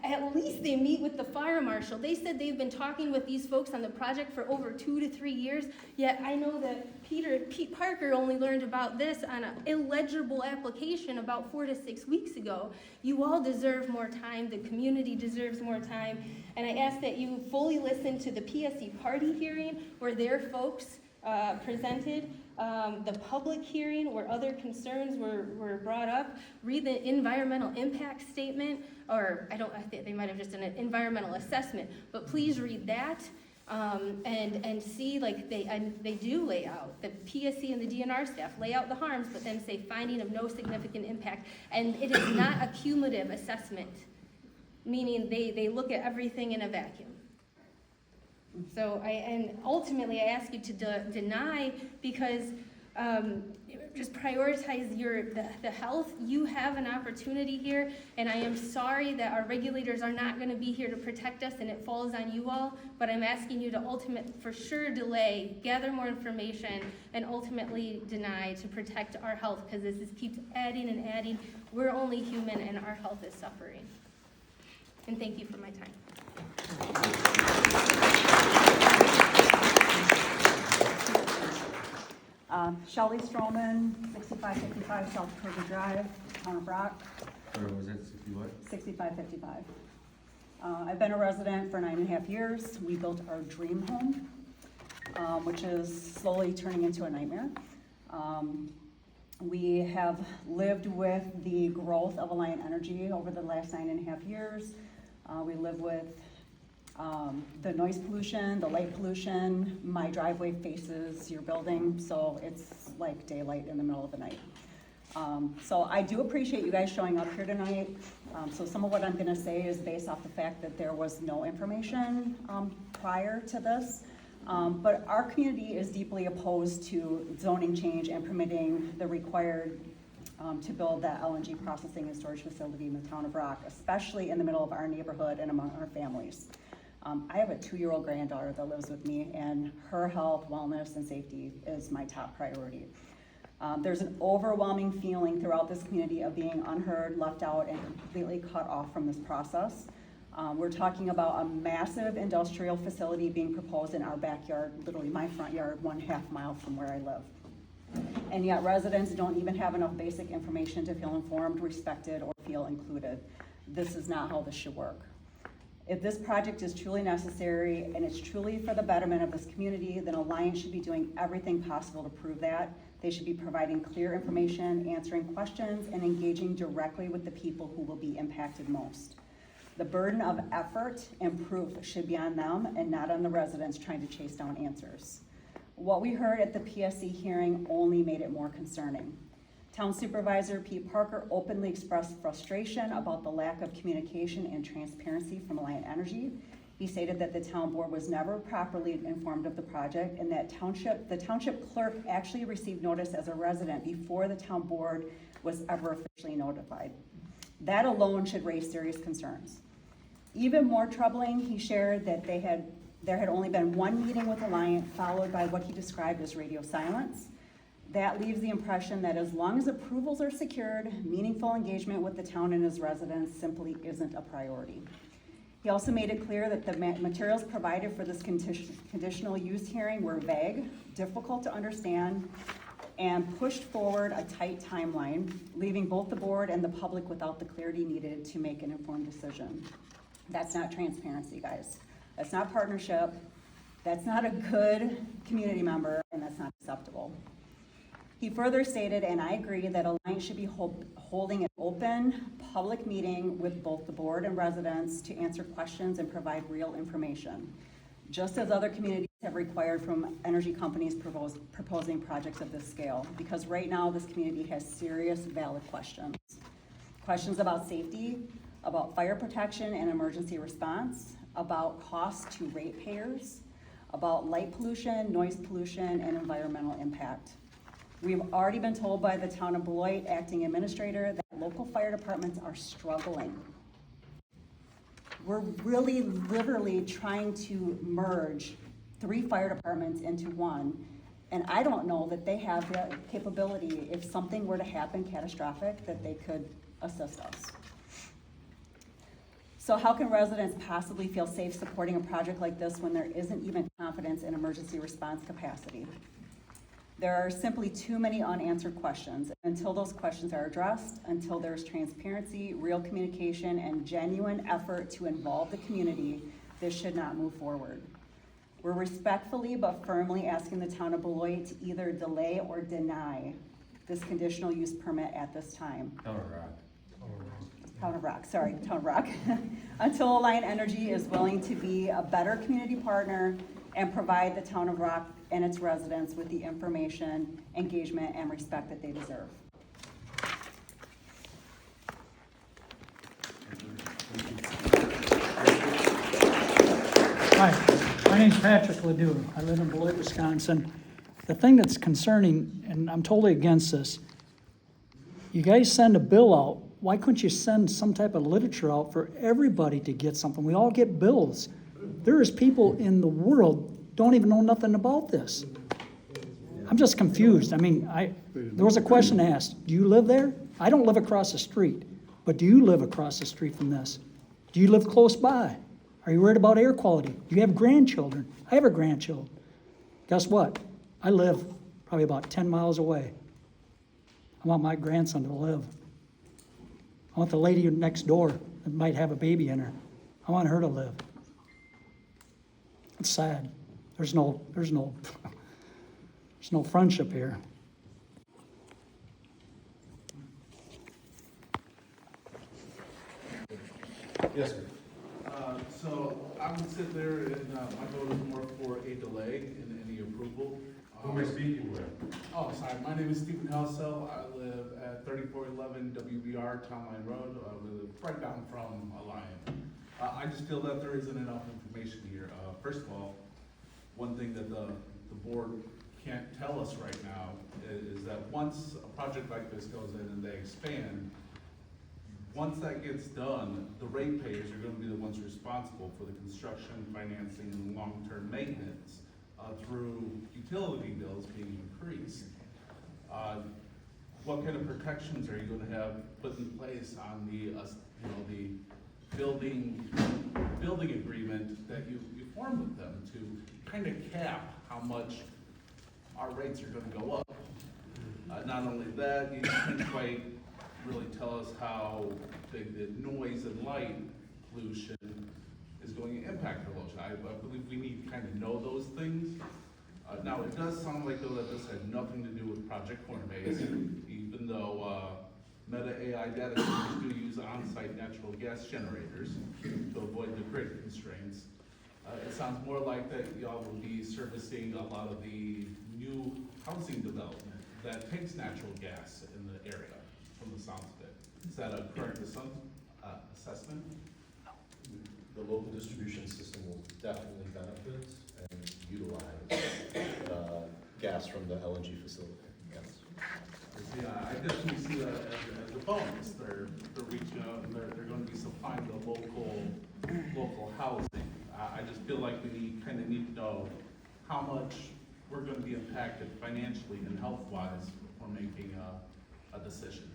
Speaker 12: at least they meet with the fire marshal. They said they've been talking with these folks on the project for over 2 to 3 years, yet I know that Pete Parker only learned about this on an illegible application about 4 to 6 weeks ago. You all deserve more time, the community deserves more time, and I ask that you fully listen to the PSC party hearing where their folks presented, the public hearing where other concerns were brought up, read the environmental impact statement, or I think they might have just done an environmental assessment, but please read that and see, like they do lay out, the PSC and the DNR staff lay out the harms, but then say finding of no significant impact, and it is not a cumulative assessment, meaning they look at everything in a vacuum. So ultimately I ask you to deny because just prioritize the health. You have an opportunity here, and I am sorry that our regulators are not going to be here to protect us, and it falls on you all, but I'm asking you to for sure delay, gather more information, and ultimately deny to protect our health, because this keeps adding and adding. We're only human, and our health is suffering. And thank you for my time.
Speaker 4: Shelley Stroman, 6555 South Dakota Drive, Town of Brock.
Speaker 6: Or was that 60 what?
Speaker 4: 6555. I've been a resident for 9.5 years. We built our dream home, which is slowly turning into a nightmare. We have lived with the growth of Alliant Energy over the last 9.5 years. We live with the noise pollution, the light pollution. My driveway faces your building, so it's like daylight in the middle of the night. So I do appreciate you guys showing up here tonight. So some of what I'm gonna say is based off the fact that there was no information prior to this. But our community is deeply opposed to zoning change and permitting the required to build that LNG processing and storage facility in the town of Brock, especially in the middle of our neighborhood and among our families. I have a 2-year-old granddaughter that lives with me, and her health, wellness, and safety is my top priority. There's an overwhelming feeling throughout this community of being unheard, left out, and completely cut off from this process. We're talking about a massive industrial facility being proposed in our backyard, literally my front yard, 1/2 mile from where I live. And yet residents don't even have enough basic information to feel informed, respected, or feel included. This is not how this should work. If this project is truly necessary and it's truly for the betterment of this community, then Alliant should be doing everything possible to prove that. They should be providing clear information, answering questions, and engaging directly with the people who will be impacted most. The burden of effort and proof should be on them and not on the residents trying to chase down answers. What we heard at the PSC hearing only made it more concerning. Town Supervisor Pete Parker openly expressed frustration about the lack of communication and transparency from Alliant Energy. He stated that the town board was never properly informed of the project, and that the township clerk actually received notice as a resident before the town board was ever officially notified. That alone should raise serious concerns. Even more troubling, he shared that there had only been one meeting with Alliant, followed by what he described as radio silence. That leaves the impression that as long as approvals are secured, meaningful engagement with the town and its residents simply isn't a priority. He also made it clear that the materials provided for this conditional use hearing were vague, difficult to understand, and pushed forward a tight timeline, leaving both the board and the public without the clarity needed to make an informed decision. That's not transparency, guys. That's not partnership. That's not a good community member, and that's not acceptable. He further stated, and I agree, that Alliant should be holding an open, public meeting with both the board and residents to answer questions and provide real information, just as other communities have required from energy companies proposing projects of this scale. Because right now, this community has serious, valid questions. Questions about safety, about fire protection and emergency response, about costs to ratepayers, about light pollution, noise pollution, and environmental impact. We've already been told by the town of Beloit acting administrator that local fire departments are struggling. We're really literally trying to merge 3 fire departments into one, and I don't know that they have the capability, if something were to happen catastrophic, that they could assist us. So how can residents possibly feel safe supporting a project like this when there isn't even confidence in emergency response capacity? There are simply too many unanswered questions. Until those questions are addressed, until there's transparency, real communication, and genuine effort to involve the community, this should not move forward. We're respectfully but firmly asking the town of Beloit to either delay or deny this conditional use permit at this time. Town of Rock. Until Alliant Energy is willing to be a better community partner and provide the town of Rock and its residents with the information, engagement, and respect that they deserve.
Speaker 14: Hi, my name's Patrick Ledoux. I live in Beloit, Wisconsin. The thing that's concerning, and I'm totally against this, you guys send a bill out. Why couldn't you send some type of literature out for everybody to get something? We all get bills. There is people in the world don't even know nothing about this. I'm just confused. I mean, there was a question asked, do you live there? I don't live across the street, but do you live across the street from this? Do you live close by? Are you worried about air quality? Do you have grandchildren? I have a grandchild. Guess what? I live probably about 10 miles away. I want my grandson to live. I want the lady next door that might have a baby in her. I want her to live. It's sad. There's no friendship here.
Speaker 2: Yes, sir.
Speaker 7: So I would sit there and my vote is more for a delay in any approval.
Speaker 2: Who am I speaking with?
Speaker 7: Oh, sorry, my name is Stephen Helsel. I live at 3411 WBR Town Line Road. We live right down from Alliant. I just feel that there isn't enough information here. First of all, one thing that the board can't tell us right now is that once a project like this goes in and they expand, once that gets done, the ratepayers are going to be the ones responsible for the construction, financing, and long-term maintenance through utility bills being increased. What kind of protections are you going to have put in place on the building agreement that you form with them to kind of cap how much our rates are going to go up? Not only that, you can't quite really tell us how big the noise and light pollution is going to impact our load. I believe we need to kind of know those things. Now, it does sound like though that this had nothing to do with Project Cornbase, even though Meta AI data centers do use on-site natural gas generators to avoid the grid constraints. It sounds more like that y'all will be servicing a lot of the new housing development that takes natural gas in the area, from the sounds of it. Is that a correct assessment?
Speaker 9: The local distribution system will definitely benefit and utilize gas from the LNG facility, yes.
Speaker 7: Yeah, I definitely see that as a bonus. They're reaching out and they're going to be supplying the local housing. I just feel like we kind of need to know how much we're going to be impacted financially and health-wise before making a decision.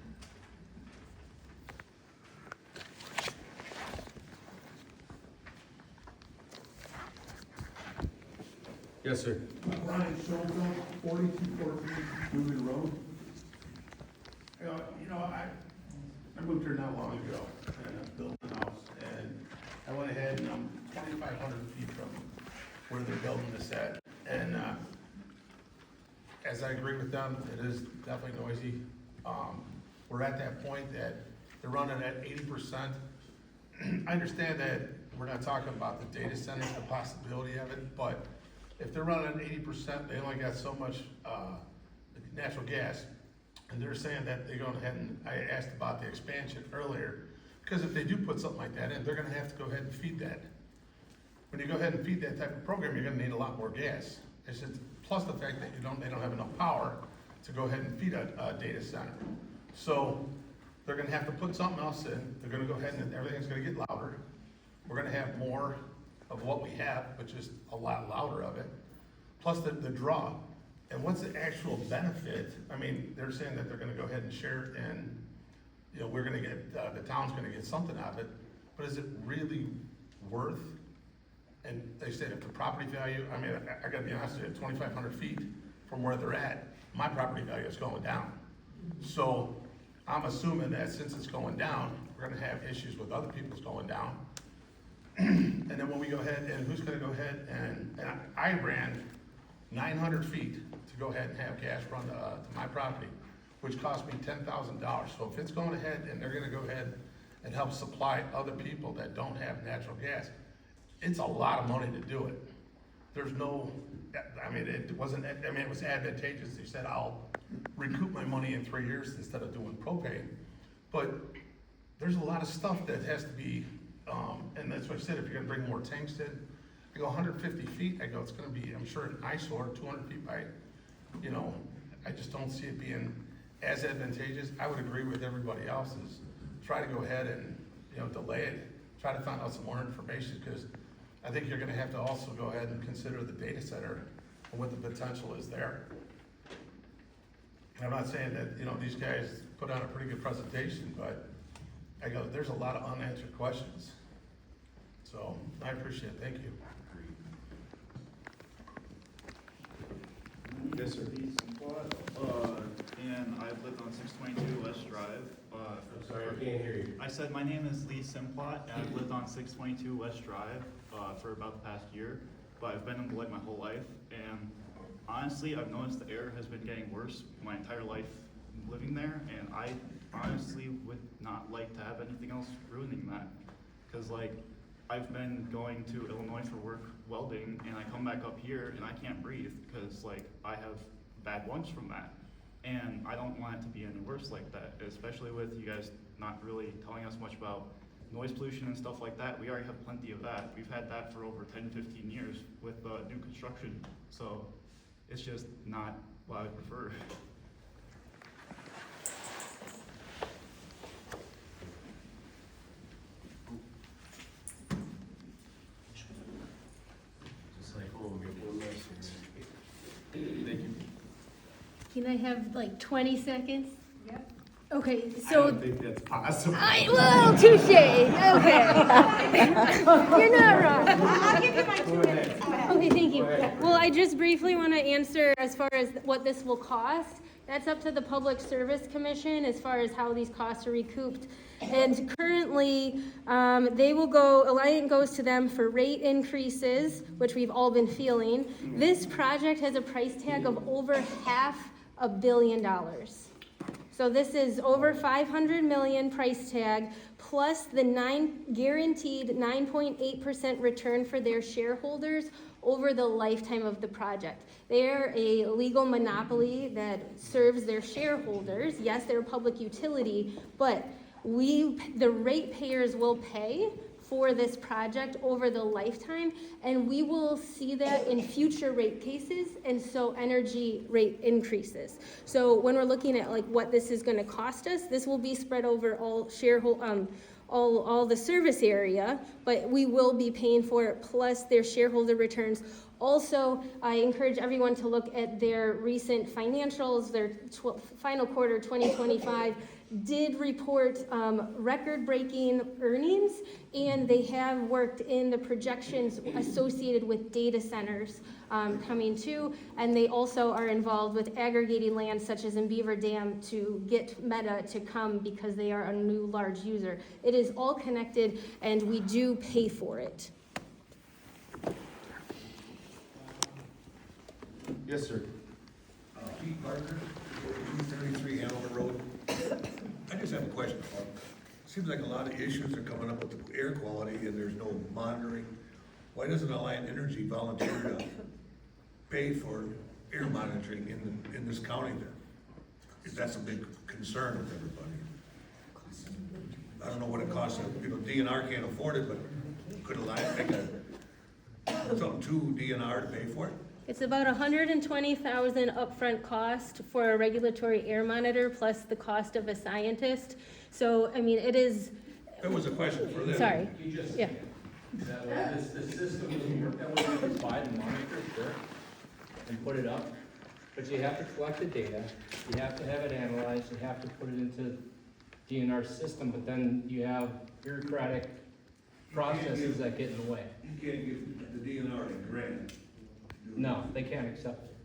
Speaker 2: Yes, sir.
Speaker 7: Ryan Schoenfeld, 4243 Newman Road. I moved here not long ago and I built a house, and I went ahead and I'm 2,500 feet from where they're building this at. And as I agree with them, it is definitely noisy. We're at that point that they're running at 80%. I understand that we're not talking about the data centers, the possibility of it, but if they're running at 80%, they only got so much, natural gas. And they're saying that they're going ahead and, I asked about the expansion earlier, because if they do put something like that in, they're gonna have to go ahead and feed that. When you go ahead and feed that type of program, you're gonna need a lot more gas. It's just, plus the fact that they don't have enough power to go ahead and feed a data center. So they're gonna have to put something else in, they're gonna go ahead and everything's gonna get louder. We're gonna have more of what we have, but just a lot louder of it. Plus the draw. And what's the actual benefit? I mean, they're saying that they're gonna go ahead and share it and, you know, we're gonna get, the town's gonna get something out of it, but is it really worth? And they said if the property value, I mean, I gotta be honest with you, 2,500 feet from where they're at, my property value is going down. So I'm assuming that since it's going down, we're gonna have issues with other people's going down. And then when we go ahead, and who's gonna go ahead and I ran 900 feet to go ahead and have gas run to my property, which cost me $10,000. So if it's going ahead and they're gonna go ahead and help supply other people that don't have natural gas, it's a lot of money to do it. There's no, I mean, it wasn't, I mean, it was advantageous. They said, I'll recoup my money in 3 years instead of doing propane. But there's a lot of stuff that has to be, and that's what I said, if you're gonna bring more tanks in, I go 150 feet, I go, it's gonna be, I'm sure, an eyesore, 200 feet by, you know, I just don't see it being as advantageous. I would agree with everybody else is try to go ahead and, you know, delay it, try to find out some more information, because I think you're gonna have to also go ahead and consider the data center and what the potential is there. And I'm not saying that, you know, these guys put on a pretty good presentation, but I go, there's a lot of unanswered questions. So I appreciate it, thank you.
Speaker 15: Yes, sir. And I've lived on 622 West Drive.
Speaker 1: I'm sorry, I can't hear you.
Speaker 15: I said my name is Lee Simplot, and I've lived on 622 West Drive for about the past year, but I've been in Beloit my whole life, and honestly, I've noticed the air has been getting worse my entire life living there, and I honestly would not like to have anything else ruining that, because like, I've been going to Illinois for work welding, and I come back up here and I can't breathe because like I have bad lungs from that, and I don't want it to be any worse like that, especially with you guys not really telling us much about noise pollution and stuff like that. We already have plenty of that. We've had that for over 10-15 years with new construction, so it's just not what I would prefer.
Speaker 1: Thank you.
Speaker 12: Can I have like 20 seconds?
Speaker 18: Yep.
Speaker 12: Okay,
Speaker 1: I
Speaker 12: so.
Speaker 1: don't think that's possible.
Speaker 12: Well, touche, okay. You're not wrong.
Speaker 18: I'll give you my 2 minutes. Go ahead.
Speaker 12: Okay, thank you. Well, I just briefly want to answer as far as what this will cost. That's up to the Public Service Commission as far as how these costs are recouped. And currently, Alliant goes to them for rate increases, which we've all been feeling. This project has a price tag of over $500 million. So this is over 500 million price tag, plus the guaranteed 9.8% return for their shareholders over the lifetime of the project. They're a legal monopoly that serves their shareholders. Yes, they're a public utility, but the ratepayers will pay for this project over the lifetime, and we will see that in future rate cases, and so energy rate increases. So when we're looking at like what this is going to cost us, this will be spread over all all the service area, but we will be paying for it plus their shareholder returns. Also, I encourage everyone to look at their recent financials. Their final quarter 2025 did report record-breaking earnings, and they have worked in the projections associated with data centers coming too, and they also are involved with aggregating land such as in Beaver Dam to get Meta to come because they are a new large user. It is all connected, and we do pay for it.
Speaker 1: Yes, sir.
Speaker 16: Pete Parker, 233 Hanover Road. I just have a question. Seems like a lot of issues are coming up with the air quality and there's no monitoring. Why doesn't Alliant Energy volunteer to pay for air monitoring in this county then? If that's a big concern with everybody. I don't know what it costs, DNR can't afford it, but could Alliant make something to DNR to pay for it?
Speaker 12: It's about $120,000 upfront cost for a regulatory air monitor plus the cost of a scientist. So, I mean, it is.
Speaker 16: That was a question for them.
Speaker 12: Sorry. Yeah.
Speaker 22: That way, this system doesn't work that way. You just buy the monitor, sure, and put it up. But you have to collect the data, you have to have it analyzed, you have to put it into DNR system, but then you have bureaucratic processes that get in the way.
Speaker 16: You can't give the DNR a grant.
Speaker 22: No, they can't accept it.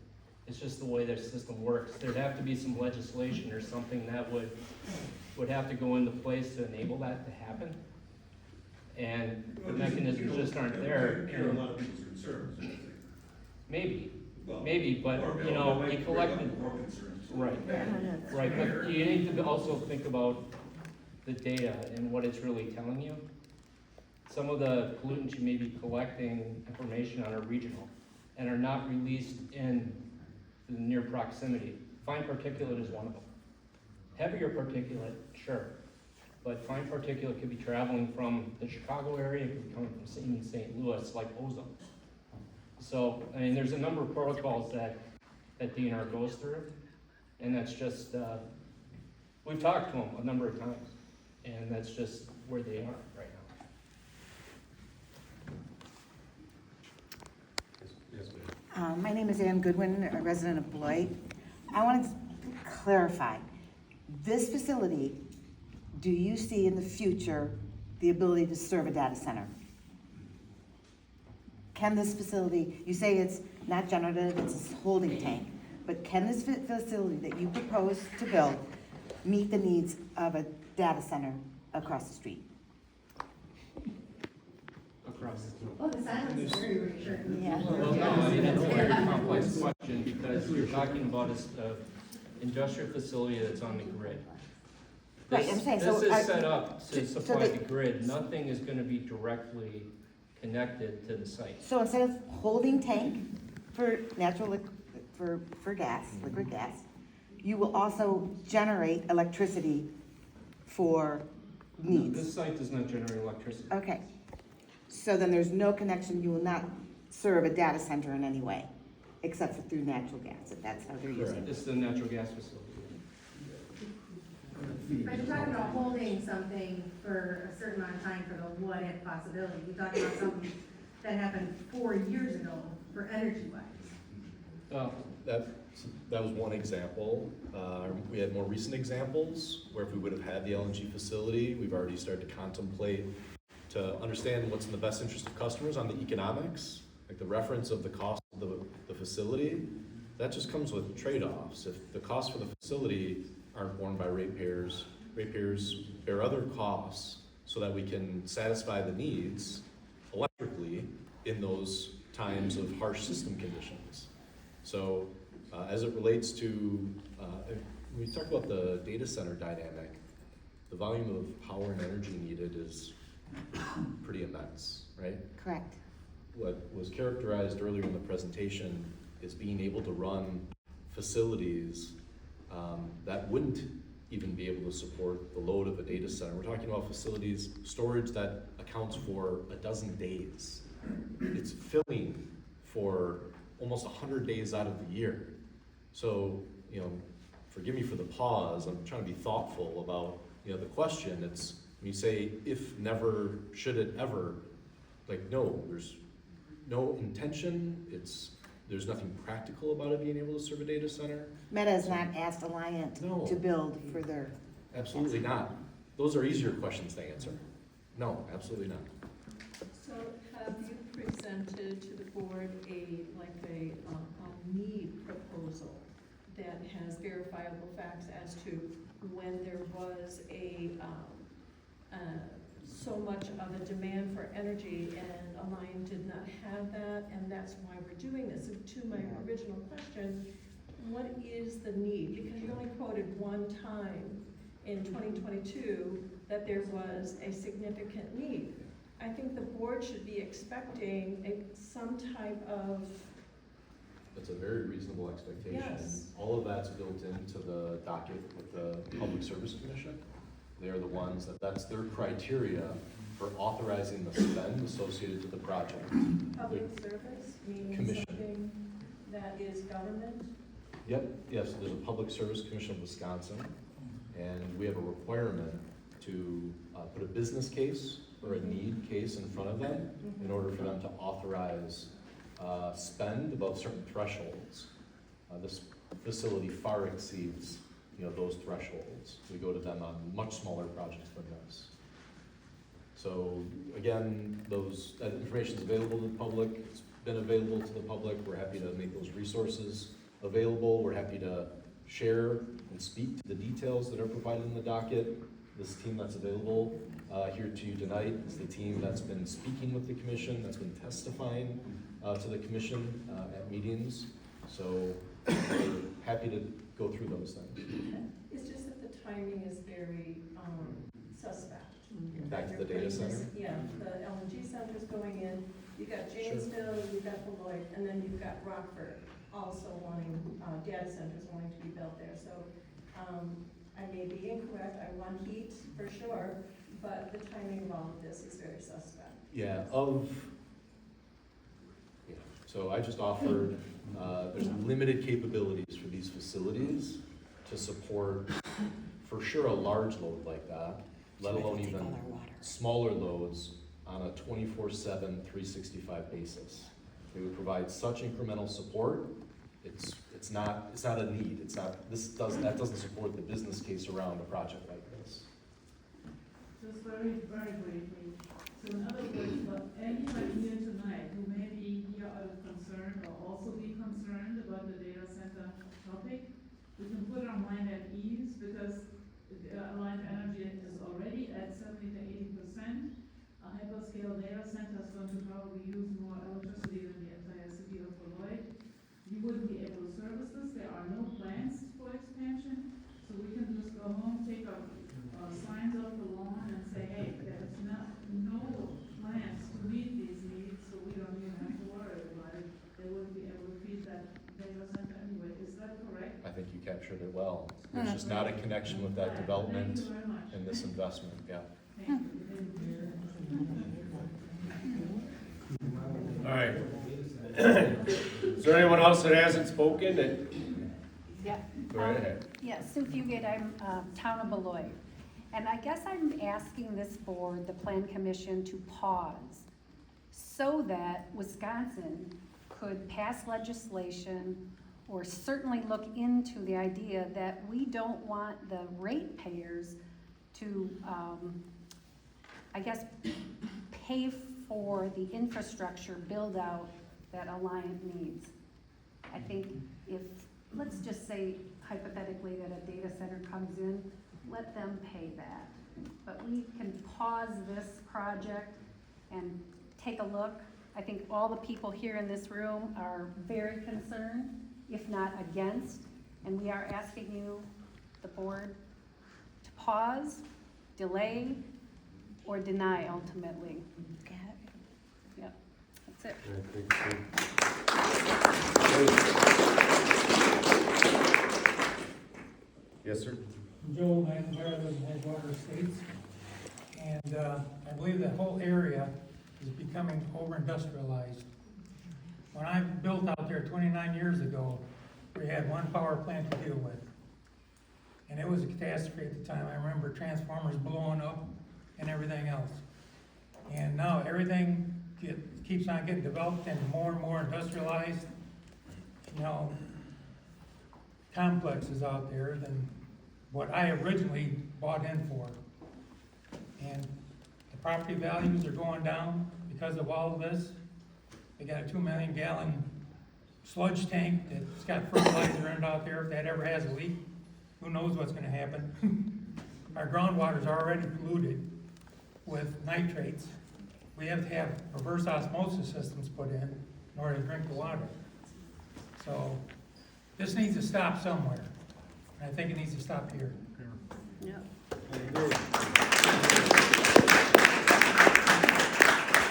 Speaker 22: It's just the way their system works. There'd have to be some legislation or something that would have to go into place to enable that to happen. And the mechanisms just aren't there.
Speaker 16: Hear a lot of people's concerns.
Speaker 22: Maybe, but you collect it. Right, but you need to also think about the data and what it's really telling you. Some of the pollutants you may be collecting information on are regional and are not released in the near proximity. Fine particulate is one of them. Heavier particulate, sure, but fine particulate could be traveling from the Chicago area, it could be coming from St. Louis, like ozone. So, I mean, there's a number of protocols that DNR goes through, and that's just, we've talked to them a number of times, and that's just where they are right now.
Speaker 8: My name is Ann Goodwin, a resident of Beloit. I want to clarify, this facility, do you see in the future the ability to serve a data center? Can this facility, you say it's not generative, it's a holding tank, but can this facility that you propose to build meet the needs of a data center across the street?
Speaker 22: Across the street.
Speaker 23: Well, the silence is very reassuring.
Speaker 8: Yeah.
Speaker 22: Well, no, I mean, that's a very complex question because you're talking about an industrial facility that's on the grid.
Speaker 8: Right, I'm saying,
Speaker 22: This
Speaker 8: so
Speaker 22: is
Speaker 8: I-
Speaker 22: set up to
Speaker 8: so
Speaker 22: supply
Speaker 8: the-
Speaker 22: the grid. Nothing is gonna be directly connected to the site.
Speaker 8: So instead of holding tank for natural for gas, liquid gas, you will also generate electricity for
Speaker 22: No,
Speaker 8: needs?
Speaker 22: this site does not generate electricity.
Speaker 8: Okay, so then there's no connection, you will not serve a data center in any way, except for through natural gas, if that's how they're using
Speaker 22: Correct.
Speaker 8: it?
Speaker 22: This is the natural gas facility.
Speaker 23: But you're talking about holding something for a certain amount of time for the what-if possibility. You're talking about something that happened 4 years ago for energy-wise.
Speaker 22: Oh,
Speaker 2: That was one example. We had more recent examples where if we would have had the LNG facility, we've already started to contemplate to understand what's in the best interest of customers on the economics, like the reference of the cost of the facility. That just comes with trade-offs. If the costs for the facility aren't borne by ratepayers bear other costs so that we can satisfy the needs electrically in those times of harsh system conditions. So as it relates to, when we talk about the data center dynamic, the volume of power and energy needed is pretty immense, right?
Speaker 8: Correct.
Speaker 2: What was characterized earlier in the presentation is being able to run facilities that wouldn't even be able to support the load of a data center. We're talking about facilities, storage that accounts for a dozen days. It's filling for almost 100 days out of the year. So, forgive me for the pause, I'm trying to be thoughtful about, the question. It's, when you say, if, never, should it ever, no, there's no intention, there's nothing practical about it being able to serve a data center.
Speaker 8: Meta has not asked Alliant to build for their.
Speaker 2: Absolutely not. Those are easier questions to answer. No, absolutely not.
Speaker 24: So have you presented to the board a need proposal that has verifiable facts as to when there was so much of a demand for energy and Alliant did not have that, and that's why we're doing this? And to my original question, what is the need? Because you only quoted one time in 2022 that there was a significant need. I think the board should be expecting some type of,
Speaker 2: That's a very reasonable expectation.
Speaker 24: Yes.
Speaker 2: All of that's built into the docket with the Public Service Commission. They are the ones that's their criteria for authorizing the spend associated to the project.
Speaker 24: public service, meaning
Speaker 2: Commission.
Speaker 24: something that is government.
Speaker 2: Yep, yes, there's a Public Service Commission of Wisconsin, and we have a requirement to put a business case or a need case in front of them in order for them to authorize spend above certain thresholds. This facility far exceeds, those thresholds. We go to them on much smaller projects than this. So again, that information is available to the public. It's been available to the public. We're happy to make those resources available. We're happy to share and speak to the details that are provided in the docket. This team that's available here to you tonight is the team that's been speaking with the commission, that's been testifying to the commission at meetings. So we're happy to go through those things.
Speaker 24: It's just that the timing is very suspect.
Speaker 2: Back to the data center?
Speaker 24: Yeah, the LNG center's going in, you've got Janesville, you've got Beloit, and then you've got Rockford also wanting, data centers wanting to be built there. So I may be incorrect, I want heat for sure, but the timing of all of this is very suspect.
Speaker 2: Yeah, so I just offered, there's limited capabilities for these facilities to support, for sure, a large load like that, let alone even smaller loads on a 24/7, 365 basis. They would provide such incremental support. It's not a need. That doesn't support the business case around a project like this.
Speaker 10: Just very, very briefly. So in other words, for anyone here tonight who may be here out of concern or also be concerned about the data center topic, we can put our mind at ease because Alliant Energy is already at 70 to 80%. A hyperscale data center is going to probably use more electricity than the entire city of Beloit. You wouldn't be able to service this. There are no plans for expansion. So we can just go home, take our signs off the lawn and say, hey, there's no plans to meet these needs, so we don't even have to worry about it. They wouldn't be able to feed that data center anyway. Is that correct?
Speaker 2: I think you captured it well. There's just not a connection with that development and this investment, yeah.
Speaker 10: Thank you.
Speaker 1: All right. Is there anyone else that hasn't spoken?
Speaker 17: Yeah.
Speaker 1: Go right ahead.
Speaker 17: Yeah, Sue Fugate, I'm Town of Beloit. And I guess I'm asking this board, the Plan Commission, to pause so that Wisconsin could pass legislation or certainly look into the idea that we don't want the ratepayers to, I guess, pay for the infrastructure build-out that Alliant needs. I think if, let's just say hypothetically that a data center comes in, let them pay that. But we can pause this project and take a look. I think all the people here in this room are very concerned, if not against, and we are asking you, the board, to pause, delay, or deny ultimately. Yep, that's it.
Speaker 2: Yes, sir.
Speaker 19: Joel McIntyre, live in Headwater Estates, and I believe the whole area is becoming over-industrialized. When I built out there 29 years ago, we had one power plant to deal with, and it was a catastrophe at the time. I remember transformers blowing up and everything else. And now everything keeps on getting developed and more industrialized, complexes out there than what I originally bought in for. And the property values are going down because of all of this. They got a 2 million gallon sludge tank that's got fertilizer in it out there. If that ever has a leak, who knows what's gonna happen. Our groundwater's already polluted with nitrates. We have to have reverse osmosis systems put in order to drink the water. So This needs to stop somewhere. And I think it needs to stop here.
Speaker 17: I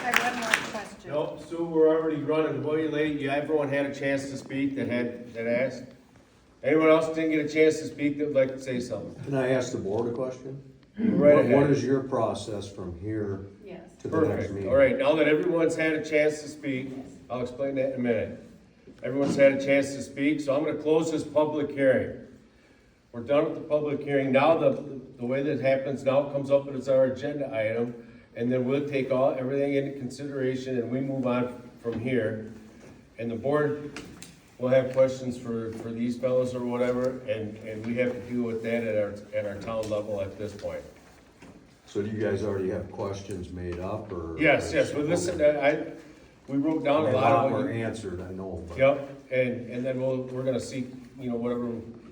Speaker 17: have one more question.
Speaker 1: Nope, Sue, we're already running way late. Everyone had a chance to speak that asked. Anyone else didn't get a chance to speak that would like to say something?
Speaker 13: Can I ask the board a question?
Speaker 1: Right
Speaker 13: What
Speaker 1: ahead.
Speaker 13: is your process from here
Speaker 17: Yes.
Speaker 13: to the next
Speaker 1: Perfect.
Speaker 13: meeting?
Speaker 1: All right, now that everyone's had a chance to speak, I'll explain that in a minute. Everyone's had a chance to speak, so I'm gonna close this public hearing. We're done with the public hearing. Now, the way that happens, now it comes up as our agenda item, and then we'll take everything into consideration, and we move on from here. And the board will have questions for these fellows or whatever, and we have to deal with that at our town level at this point.
Speaker 13: So do you guys already have questions made up, or?
Speaker 1: Yes, well, listen, we wrote down a lot of.
Speaker 13: were answered, I know. But
Speaker 1: Yep, and then we're gonna seek, whatever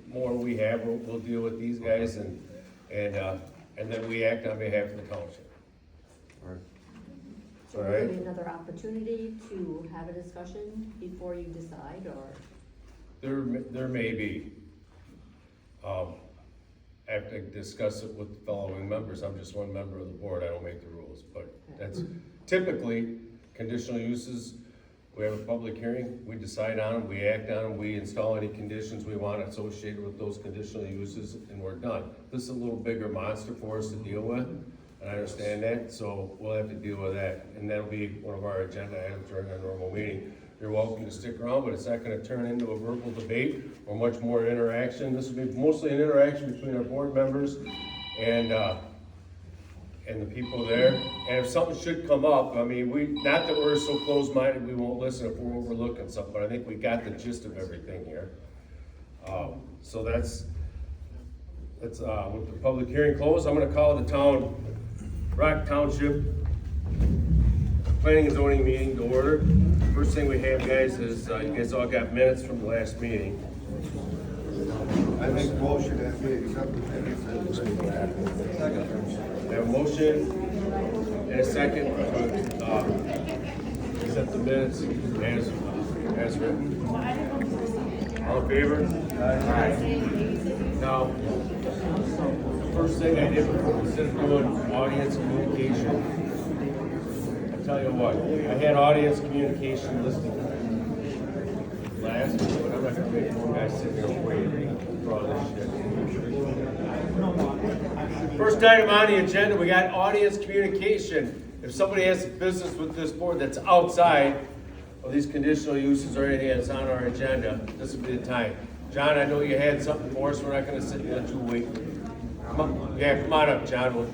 Speaker 1: more we have, we'll deal with these guys and then we act on behalf of the township.
Speaker 13: All right.
Speaker 3: So will there be another opportunity to have a discussion before you decide, or?
Speaker 1: There may be. I have to discuss it with the following members. I'm just one member of the board. I don't make the rules, but that's typically conditional uses. We have a public hearing, we decide on them, we act on them, we install any conditions we want associated with those conditional uses, and we're done. This is a little bigger monster for us to deal with, and I understand that, so we'll have to deal with that. And that'll be one of our agenda items during our normal meeting. You're welcome to stick around, but it's not gonna turn into a verbal debate or much more interaction. This will be mostly an interaction between our board members and the people there. And if something should come up, I mean, not that we're so close-minded we won't listen if we're overlooking something, but I think we got the gist of everything here. So that's with the public hearing closed, I'm gonna call the Rock Township Planning and Zoning meeting to order. First thing we have, guys, is you guys all got minutes from the last meeting.
Speaker 9: I make a motion that we accept the minutes.
Speaker 1: I have a motion and a second to accept the minutes as written. All in favor? Aye. Now, the first thing I did instead of doing audience communication, I tell you what, I had audience communication listed last, but I'm not gonna make one guy sit there and wait for all this shit. First item on the agenda, we got audience communication. If somebody has a business with this board that's outside of these conditional uses or anything that's on our agenda, this would be the time. John, I know you had something for us. We're not gonna sit and let you wait. Come on, come on up, John.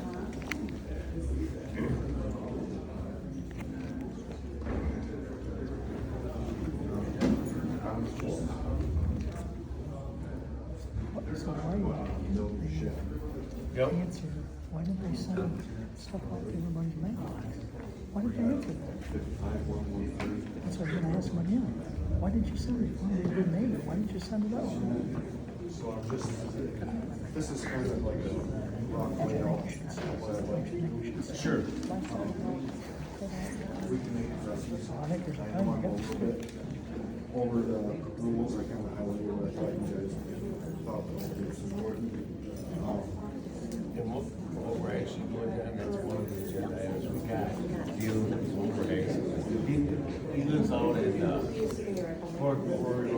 Speaker 1: Yep.
Speaker 14: Answer, why did they send stuff out to everybody's mailbox? Why did they answer that? That's what I'm gonna ask them again. Why did you send it? Why did you mail it? Why didn't you send it out?
Speaker 9: So this is kind of like a rock layout.
Speaker 1: Sure.
Speaker 9: We can make adjustments.
Speaker 14: I think there's a
Speaker 9: I know I'm a
Speaker 14: time.
Speaker 9: little bit over the rules. I kind of highlighted what I thought you guys thought was important.
Speaker 1: And what we're actually doing, and that's one of the agenda items we got, dealing with overhangs. He lives out in Fort Road